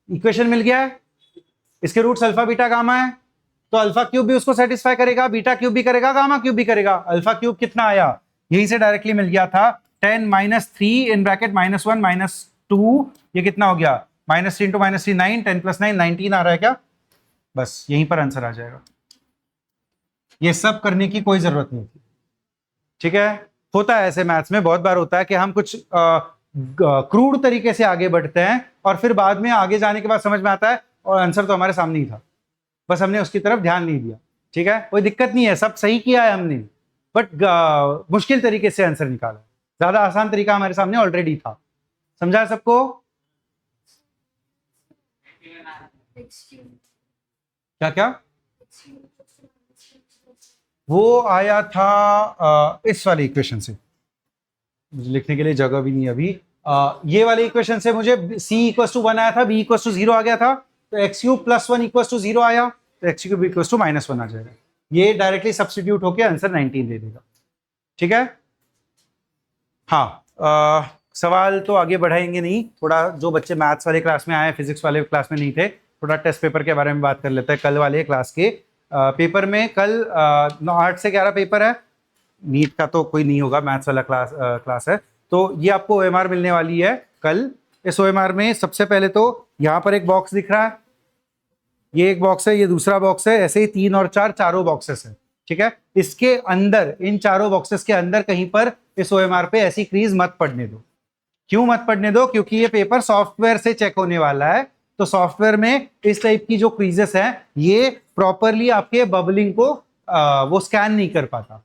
इक्वेशन मिल गया है, इसके रूट्स अल्फा बीटा गामा है, तो अल्फा क्यूब भी उसको सेटिस्फाई करेगा, बीटा क्यूब भी करेगा, गामा क्यूब भी करेगा। अल्फा क्यूब कितना आया? यहीं से डायरेक्टली मिल गया था, 10 - 3 इन ब्रैकेट -1 -2, ये कितना हो गया? -3 × -3 9, 10 + 9 19 आ रहा है क्या? बस यहीं पर आंसर आ जाएगा। ये सब करने की कोई जरूरत नहीं थी। ठीक है? होता है ऐसे मैथ्स में, बहुत बार होता है कि हम कुछ क्रूड तरीके से आगे बढ़ते हैं और फिर बाद में आगे जाने के बाद समझ में आता है और आंसर तो हमारे सामने ही था, बस हमने उसकी तरफ ध्यान नहीं दिया। ठीक है? कोई दिक्कत नहीं है, सब सही किया है हमने, बट मुश्किल तरीके से आंसर निकाला। ज्यादा आसान तरीका हमारे सामने ऑलरेडी था। समझा है सबको? क्या क्या? वो आया था इस वाले इक्वेशन से, मुझे लिखने के लिए जगह भी नहीं अभी। ये वाले इक्वेशन से मुझे c = 1 आया था, b = 0 आ गया था, तो x³ + 1 = 0 आया, तो x³ = -1 आ जाएगा। ये डायरेक्टली सब्स्टिट्यूट होके आंसर 19 दे देगा। ठीक है? हाँ, सवाल तो आगे बढ़ाएंगे नहीं, थोड़ा जो बच्चे मैथ्स वाले क्लास में आए, फिजिक्स वाले क्लास में नहीं थे, थोड़ा टेस्ट पेपर के बारे में बात कर लेते हैं। कल वाले क्लास के पेपर में कल 8 से 11 पेपर है, नीट का तो कोई नहीं होगा, मैथ्स वाला क्लास है। तो ये आपको OMR मिलने वाली है कल। इस OMR में सबसे पहले तो यहाँ पर एक बॉक्स दिख रहा है, ये एक बॉक्स है, ये दूसरा बॉक्स है, ऐसे ही 3 और 4 चारों बॉक्सेस है। ठीक है? इसके अंदर, इन चारों बॉक्सेस के अंदर कहीं पर इस OMR पे ऐसी क्रीज मत पड़ने दो। क्यों मत पड़ने दो? क्योंकि ये पेपर सॉफ्टवेयर से चेक होने वाला है, तो सॉफ्टवेयर में इस टाइप की जो क्रीजेस हैं ये प्रॉपरली आपके बबलिंग को वो स्कैन नहीं कर पाता।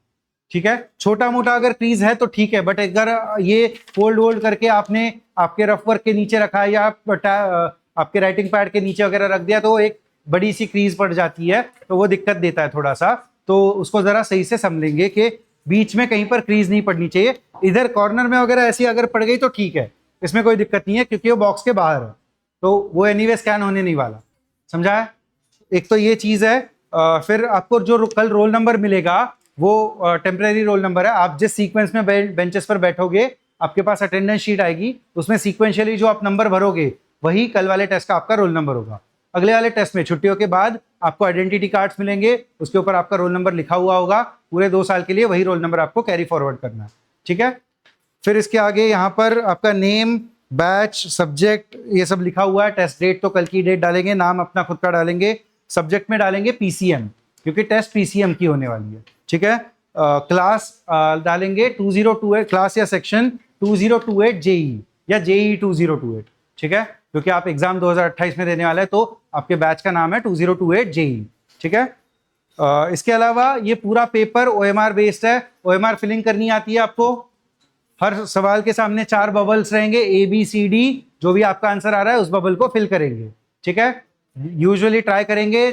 ठीक है? छोटा मोटा अगर क्रीज है तो ठीक है, बट अगर ये फोल्ड वोल्ड करके आपने आपके रफ वर्क के नीचे रखा है या आपके राइटिंग पैड के नीचे वगैरह रख दिया तो एक बड़ी सी क्रीज पड़ जाती है, तो वो दिक्कत देता है थोड़ा सा। तो उसको जरा सही से समझेंगे कि बीच में कहीं पर क्रीज नहीं पड़नी चाहिए। इधर कॉर्नर में वगैरह ऐसी अगर पड़ गई तो ठीक है, इसमें कोई दिक्कत नहीं है, क्योंकि वो बॉक्स के बाहर है, तो वो एनीवे स्कैन होने नहीं वाला। समझा है? एक तो ये चीज है। फिर आपको जो कल रोल नंबर मिलेगा वो टेम्परेरी रोल नंबर है। आप जिस सीक्वेंस में बेंचेस पर बैठोगे, आपके पास अटेंडेंस शीट आएगी, उसमें सीक्वेंशियली जो आप नंबर भरोगे वही कल वाले टेस्ट का आपका रोल नंबर होगा। अगले वाले टेस्ट में छुट्टियों के बाद आपको आइडेंटिटी कार्ड्स मिलेंगे, उसके ऊपर आपका रोल नंबर लिखा हुआ होगा, पूरे 2 साल के लिए वही रोल नंबर आपको कैरी फॉरवर्ड करना है। ठीक है? फिर इसके आगे यहाँ पर आपका नेम, बैच, सब्जेक्ट, ये सब लिखा हुआ है। टेस्ट डेट तो कल की डेट डालेंगे, नाम अपना खुद का डालेंगे, सब्जेक्ट में डालेंगे PCM, क्योंकि टेस्ट PCM की होने वाली है। ठीक है? क्लास डालेंगे 2028, क्लास या सेक्शन 2028 JEE या JEE 2028। ठीक है? क्योंकि आप एग्जाम 2028 में देने वाले हैं, तो आपके बैच का नाम है 2028 JEE। ठीक है? इसके अलावा ये पूरा पेपर OMR बेस्ड है। OMR फिलिंग करनी आती है आपको। हर सवाल के सामने 4 बबल्स रहेंगे, ABCD, जो भी आपका आंसर आ रहा है उस बबल को फिल करेंगे। ठीक है? यूजुअली ट्राई करेंगे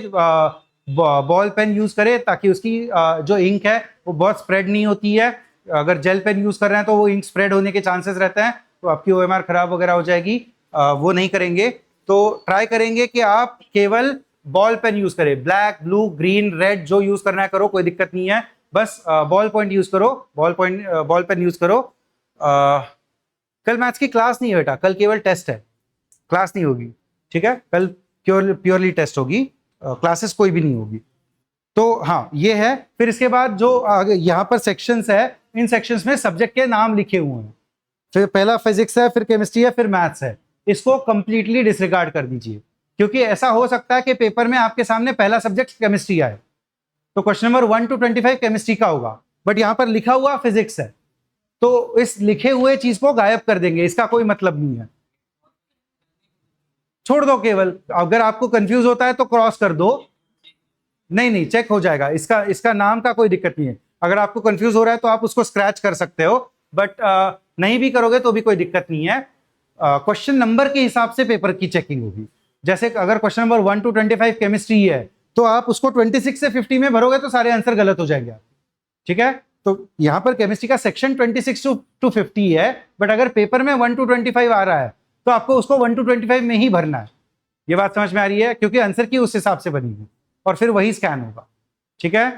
बॉल पेन यूज करें, ताकि उसकी जो इंक है वो बहुत स्प्रेड नहीं होती है। अगर जेल पेन यूज कर रहे हैं तो वो इंक स्प्रेड होने के चांसेस रहते हैं, तो आपकी OMR खराब वगैरह हो जाएगी। वो नहीं करेंगे, तो ट्राई करेंगे कि आप केवल बॉल पेन यूज करें। ब्लैक, ब्लू, ग्रीन, रेड जो यूज करना है करो, कोई दिक्कत नहीं है, बस बॉल पॉइंट यूज करो, बॉल पेन यूज करो। कल मैथ्स की क्लास नहीं है बेटा, कल केवल टेस्ट है, क्लास नहीं होगी। ठीक है? कल प्योरली टेस्ट होगी, क्लासेस कोई भी नहीं होगी। तो हाँ, ये है। फिर इसके बाद जो यहाँ पर सेक्शंस है, इन सेक्शंस में सब्जेक्ट के नाम लिखे हुए हैं। फिर पहला फिजिक्स है, फिर केमिस्ट्री है, फिर मैथ्स है। इसको कंप्लीटली डिसरिगार्ड कर दीजिए, क्योंकि ऐसा हो सकता है कि पेपर में आपके सामने पहला सब्जेक्ट केमिस्ट्री आए, तो क्वेश्चन नंबर 1 to 25 केमिस्ट्री का होगा, बट यहाँ पर लिखा हुआ फिजिक्स है, तो इस लिखे हुए चीज को गायब कर देंगे, इसका कोई मतलब नहीं है। छोड़ दो, केवल अगर आपको कंफ्यूज होता है तो क्रॉस कर दो। नहीं, चेक हो जाएगा, इसका नाम का कोई दिक्कत नहीं है। अगर आपको कंफ्यूज हो रहा है तो आप उसको स्क्रैच कर सकते हो, बट नहीं भी करोगे तो भी कोई दिक्कत नहीं है। क्वेश्चन नंबर के हिसाब से पेपर की चेकिंग होगी। जैसे अगर क्वेश्चन नंबर 1 to 25 केमिस्ट्री है, तो आप उसको 26 से 50 में भरोगे तो सारे आंसर गलत हो जाएंगे आप, ठीक है। तो यहाँ पर केमिस्ट्री का सेक्शन 26 टू 50 है, बट अगर पेपर में 1 to 25 आ रहा है तो आपको उसको 1 to 25 में ही भरना है। ये बात समझ में आ रही है, क्योंकि आंसर की उस हिसाब से बनेगी और फिर वही स्कैन होगा, ठीक है।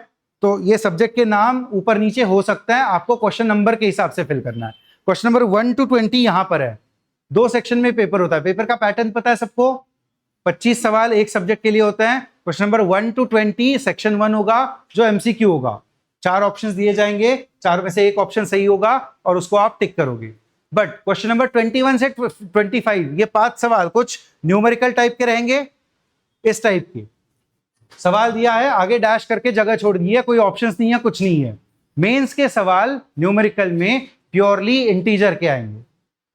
तो ये सब्जेक्ट के नाम ऊपर नीचे हो सकता है, आपको क्वेश्चन नंबर के हिसाब से फिल करना है। क्वेश्चन नंबर 1 to 20 यहाँ पर है, 2 सेक्शन में पेपर होता है। पेपर का पैटर्न पता है सबको, 25 सवाल एक सब्जेक्ट के लिए होते हैं। क्वेश्चन नंबर 1 to 20 सेक्शन 1 होगा जो एमसीक्यू होगा, 4 ऑप्शंस दिए जाएंगे, 4 में से एक ऑप्शन सही होगा और उसको आप टिक करोगे। बट क्वेश्चन नंबर 21 से 25 ये 5 सवाल कुछ न्यूमेरिकल टाइप के रहेंगे, इस टाइप के सवाल दिया है, आगे डैश करके जगह छोड़ दी है, कोई ऑप्शंस नहीं है, कुछ नहीं है। मेंस के सवाल न्यूमेरिकल में प्योरली इंटीजर के आएंगे।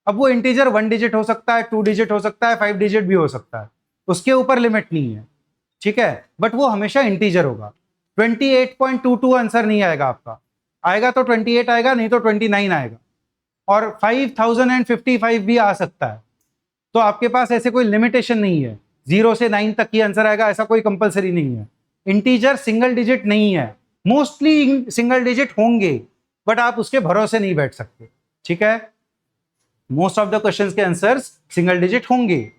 अब वो इंटीजर 1 डिजिट हो सकता है, 2 डिजिट हो सकता है, 5 डिजिट भी हो सकता है, उसके ऊपर लिमिट नहीं है, ठीक है। बट वो हमेशा इंटीजर होगा। 28.22 आंसर नहीं आएगा आपका, आएगा तो 28 आएगा, नहीं तो 29 आएगा, और 5055 भी आ सकता है। तो आपके पास ऐसे कोई लिमिटेशन नहीं है, 0 से 9 तक ही आंसर आएगा ऐसा कोई कंपलसरी नहीं है। इंटीजर सिंगल डिजिट नहीं है, मोस्टली सिंगल डिजिट होंगे, बट आप उसके भरोसे नहीं बैठ सकते, ठीक है। मोस्ट ऑफ द क्वेश्चंस के आंसर्स सिंगल डिजिट होंगे,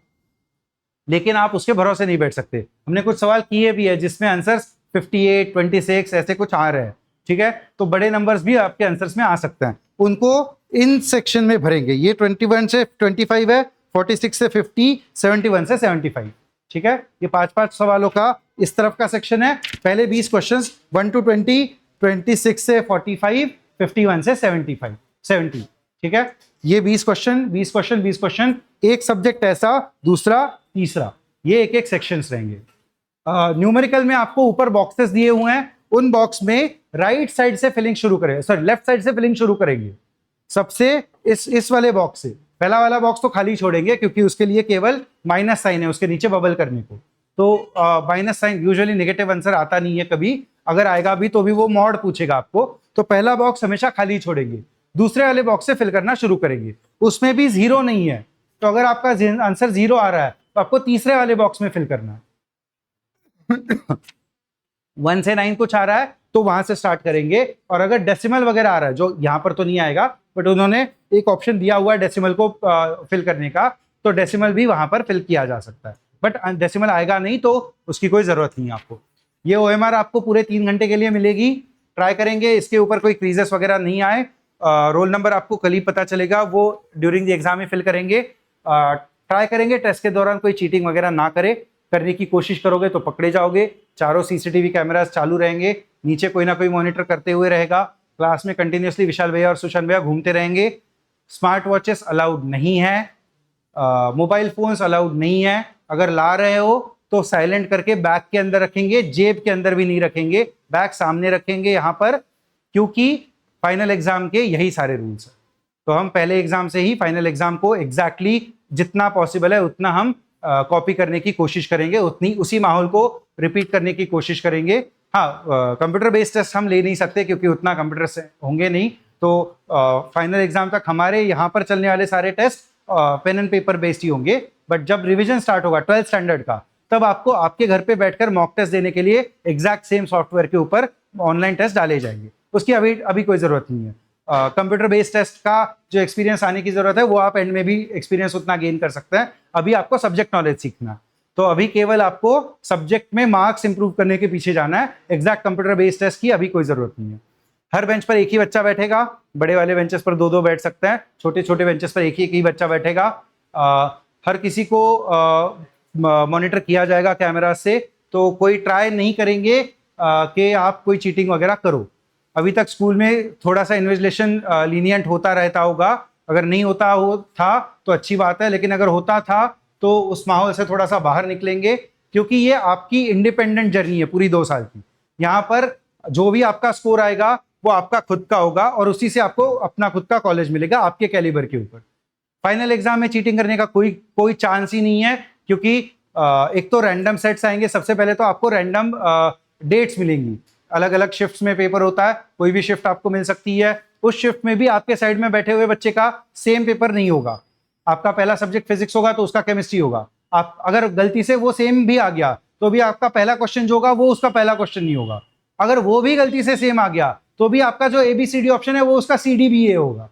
लेकिन आप उसके भरोसे नहीं बैठ सकते। हमने कुछ सवाल किए भी है जिसमें आंसर्स 58, 26 ऐसे कुछ आ रहे हैं, ठीक है। तो बड़े नंबर्स भी आपके आंसर्स में आ सकते हैं, उनको इन सेक्शन में भरेंगे। ये 21 से 25 है, 46 से 50, 71 से 75, ठीक है। ये 5-5 सवालों का इस तरफ का सेक्शन है। पहले 20 क्वेश्चंस 1 to 20, 26 से 45, 51 से 75, 70, ठीक है। ये 20 क्वेश्चन, एक सब्जेक्ट ऐसा, दूसरा, तीसरा, ये एक एक सेक्शंस रहेंगे। न्यूमेरिकल में आपको ऊपर बॉक्सेस दिए हुए हैं, उन बॉक्स में राइट साइड से फिलिंग शुरू करेंगे, सॉरी लेफ्ट साइड से फिलिंग शुरू करेंगे। सबसे इस वाले बॉक्स से, पहला वाला बॉक्स तो खाली छोड़ेंगे क्योंकि उसके लिए केवल माइनस साइन है उसके नीचे बबल करने को। तो minus sign usually negative answer आता नहीं है कभी, अगर आएगा भी तो भी वो मॉड पूछेगा आपको। तो पहला बॉक्स हमेशा खाली छोड़ेंगे, दूसरे वाले बॉक्स से फिल करना शुरू करेंगे। उसमें भी 0 नहीं है, तो अगर आपका आंसर 0 आ रहा है तो आपको तीसरे वाले बॉक्स में फिल करना है। 1 से 9 कुछ आ रहा है तो वहां से स्टार्ट करेंगे, और अगर डेसिमल वगैरह आ रहा है, जो यहाँ पर तो नहीं आएगा बट उन्होंने एक ऑप्शन दिया हुआ है डेसिमल को फिल करने का, तो डेसिमल भी वहां पर फिल किया जा सकता है। बट डेसिमल आएगा नहीं तो उसकी कोई जरूरत नहीं है आपको। ये OMR आपको पूरे 3 घंटे के लिए मिलेगी, ट्राई करेंगे इसके ऊपर कोई क्रीजेस वगैरह नहीं आए। रोल नंबर आपको कल ही पता चलेगा, वो ड्यूरिंग द एग्जाम में फिल करेंगे। ट्राई करेंगे टेस्ट के दौरान कोई चीटिंग वगैरह ना करे, करने की कोशिश करोगे तो पकड़े जाओगे। चारों CCTV कैमरास चालू रहेंगे, नीचे कोई ना कोई मॉनिटर करते हुए रहेगा। क्लास में कंटिन्यूसली विशाल भैया और सुशांत भैया घूमते रहेंगे। स्मार्ट वॉचेस अलाउड नहीं है, मोबाइल फोन्स अलाउड नहीं है। अगर ला रहे हो तो साइलेंट करके बैग के अंदर रखेंगे, जेब के अंदर भी नहीं रखेंगे, बैग सामने रखेंगे यहाँ पर, क्योंकि फाइनल एग्जाम के यही सारे रूल्स हैं। तो हम पहले एग्जाम से ही फाइनल एग्जाम को एग्जैक्टली जितना पॉसिबल है उतना हम कॉपी करने की कोशिश करेंगे, उसी माहौल को रिपीट करने की कोशिश करेंगे। हाँ, कंप्यूटर बेस्ड टेस्ट हम ले नहीं सकते क्योंकि उतना कंप्यूटर से होंगे नहीं, तो फाइनल एग्जाम तक हमारे यहाँ पर चलने वाले सारे test pen and paper based ही होंगे। बट जब रिवीजन स्टार्ट होगा 12th स्टैंडर्ड का, तब आपको आपके घर पे बैठकर मॉक टेस्ट देने के लिए एग्जैक्ट सेम सॉफ्टवेयर के ऊपर ऑनलाइन टेस्ट डाले जाएंगे। उसकी अभी कोई जरूरत नहीं है। कंप्यूटर बेस्ड टेस्ट का जो एक्सपीरियंस आने की जरूरत है वो आप एंड में भी एक्सपीरियंस उतना गेन कर सकते हैं। अभी आपको सब्जेक्ट नॉलेज सीखना है, तो अभी केवल आपको सब्जेक्ट में मार्क्स इंप्रूव करने के पीछे जाना है। एग्जैक्ट कंप्यूटर बेस्ड टेस्ट की अभी कोई जरूरत नहीं है। हर बेंच पर एक ही बच्चा बैठेगा, बड़े वाले बेंचेस पर 2-2 बैठ सकते हैं, छोटे छोटे बेंचेस पर एक ही बच्चा बैठेगा। हर किसी को मॉनिटर किया जाएगा कैमरा से, तो कोई ट्राई नहीं करेंगे कि आप कोई चीटिंग वगैरह करो। अभी तक स्कूल में थोड़ा सा इन्विजिलेशन लीनियंट होता रहता होगा, अगर नहीं होता था तो अच्छी बात है, लेकिन अगर होता था तो उस माहौल से थोड़ा सा बाहर निकलेंगे, क्योंकि ये आपकी इंडिपेंडेंट जर्नी है पूरी 2 साल की। यहाँ पर जो भी आपका स्कोर आएगा वो आपका खुद का होगा, और उसी से आपको अपना खुद का कॉलेज मिलेगा आपके कैलिबर के ऊपर। फाइनल एग्जाम में चीटिंग करने का कोई चांस ही नहीं है, क्योंकि एक तो रैंडम सेट्स आएंगे। सबसे पहले तो आपको रैंडम डेट्स मिलेंगी, अलग अलग शिफ्ट्स में पेपर होता है, कोई भी शिफ्ट आपको मिल सकती है। उस शिफ्ट में भी आपके साइड में बैठे हुए बच्चे का सेम पेपर नहीं होगा। आपका पहला सब्जेक्ट फिजिक्स होगा तो उसका केमिस्ट्री होगा। आप अगर गलती से वो सेम भी आ गया तो भी आपका पहला क्वेश्चन जो होगा वो उसका पहला क्वेश्चन नहीं होगा। अगर वो भी गलती से सेम आ गया तो भी आपका जो ABCD ऑप्शन है वो उसका CDBA होगा।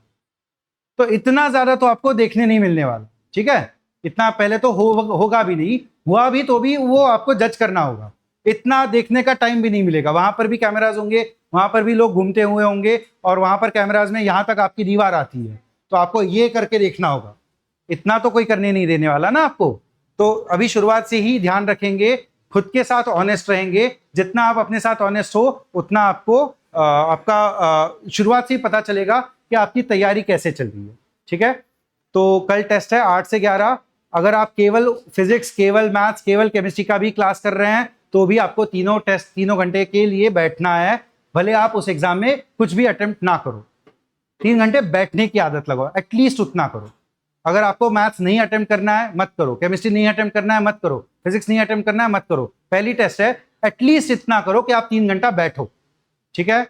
तो इतना ज्यादा तो आपको देखने नहीं मिलने वाला, ठीक है। इतना पहले तो होगा भी नहीं, हुआ भी तो भी वो आपको जज करना होगा। इतना देखने का टाइम भी नहीं मिलेगा। वहां पर भी कैमराज होंगे, वहां पर भी लोग घूमते हुए होंगे, और वहां पर कैमराज में यहां तक आपकी दीवार आती है, तो आपको ये करके देखना होगा। इतना तो कोई करने नहीं देने वाला ना आपको। तो अभी शुरुआत से ही ध्यान रखेंगे, खुद के साथ ऑनेस्ट रहेंगे। जितना आप अपने साथ ऑनेस्ट हो उतना आपको आपका शुरुआत से ही पता चलेगा कि आपकी तैयारी कैसे चल रही है, ठीक है। तो कल टेस्ट है 8 से 11। अगर आप केवल फिजिक्स, केवल मैथ्स, केवल केमिस्ट्री का भी क्लास कर रहे हैं तो भी आपको तीनों टेस्ट, 3 घंटे के लिए बैठना है। भले आप उस एग्जाम में कुछ भी अटेम्प्ट ना करो, 3 घंटे बैठने की आदत लगाओ, एटलीस्ट उतना करो। अगर आपको मैथ्स नहीं अटेम्प्ट करना है मत करो, केमिस्ट्री नहीं अटेम्प्ट करना है मत करो, फिजिक्स नहीं अटेम्प्ट करना है मत करो। पहली टेस्ट है, एटलीस्ट इतना करो कि आप 3 घंटा बैठो, ठीक है।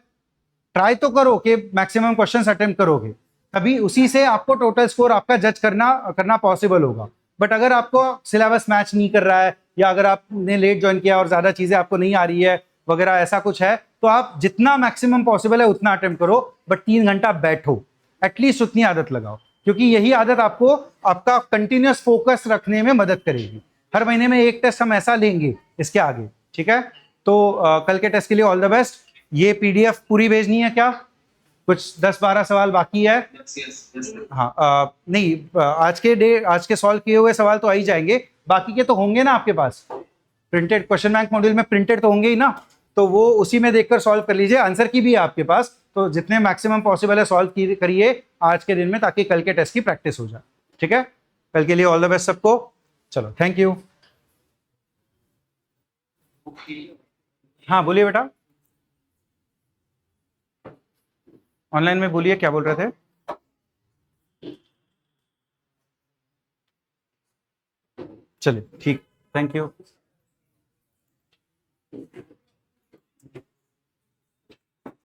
ट्राई तो करो कि मैक्सिमम क्वेश्चंस अटेम्प्ट करोगे, तभी उसी से आपको टोटल स्कोर आपका जज करना पॉसिबल होगा। बट अगर आपको सिलेबस मैच नहीं कर रहा है, या अगर आपने लेट ज्वाइन किया और ज्यादा चीजें आपको नहीं आ रही है वगैरह, ऐसा कुछ है, तो आप जितना मैक्सिमम पॉसिबल है उतना अटेम्प्ट करो, बट 3 घंटा बैठो, एटलीस्ट उतनी आदत लगाओ। क्योंकि यही आदत आपको आपका कंटिन्यूअस फोकस रखने में मदद करेगी। हर महीने में एक टेस्ट हम ऐसा लेंगे इसके आगे, ठीक है। तो कल के टेस्ट के लिए ऑल द बेस्ट। ये PDF पूरी भेजनी है क्या? कुछ 10-12 सवाल बाकी है। हाँ, नहीं, आज के सॉल्व किए हुए सवाल तो आ ही जाएंगे, बाकी के तो होंगे ना आपके पास। प्रिंटेड क्वेश्चन बैंक मॉड्यूल में प्रिंटेड तो होंगे ही ना, तो वो उसी में देखकर सॉल्व कर लीजिए। आंसर की भी है आपके पास, तो जितने मैक्सिमम पॉसिबल है सॉल्व करिए आज के दिन में, ताकि कल के टेस्ट की प्रैक्टिस हो जाए, ठीक है। कल के लिए ऑल द बेस्ट सबको। चलो, थैंक यू। हाँ बोलिए बेटा, ऑनलाइन में बोलिए, क्या बोल रहे थे? चलिए ठीक, थैंक यू।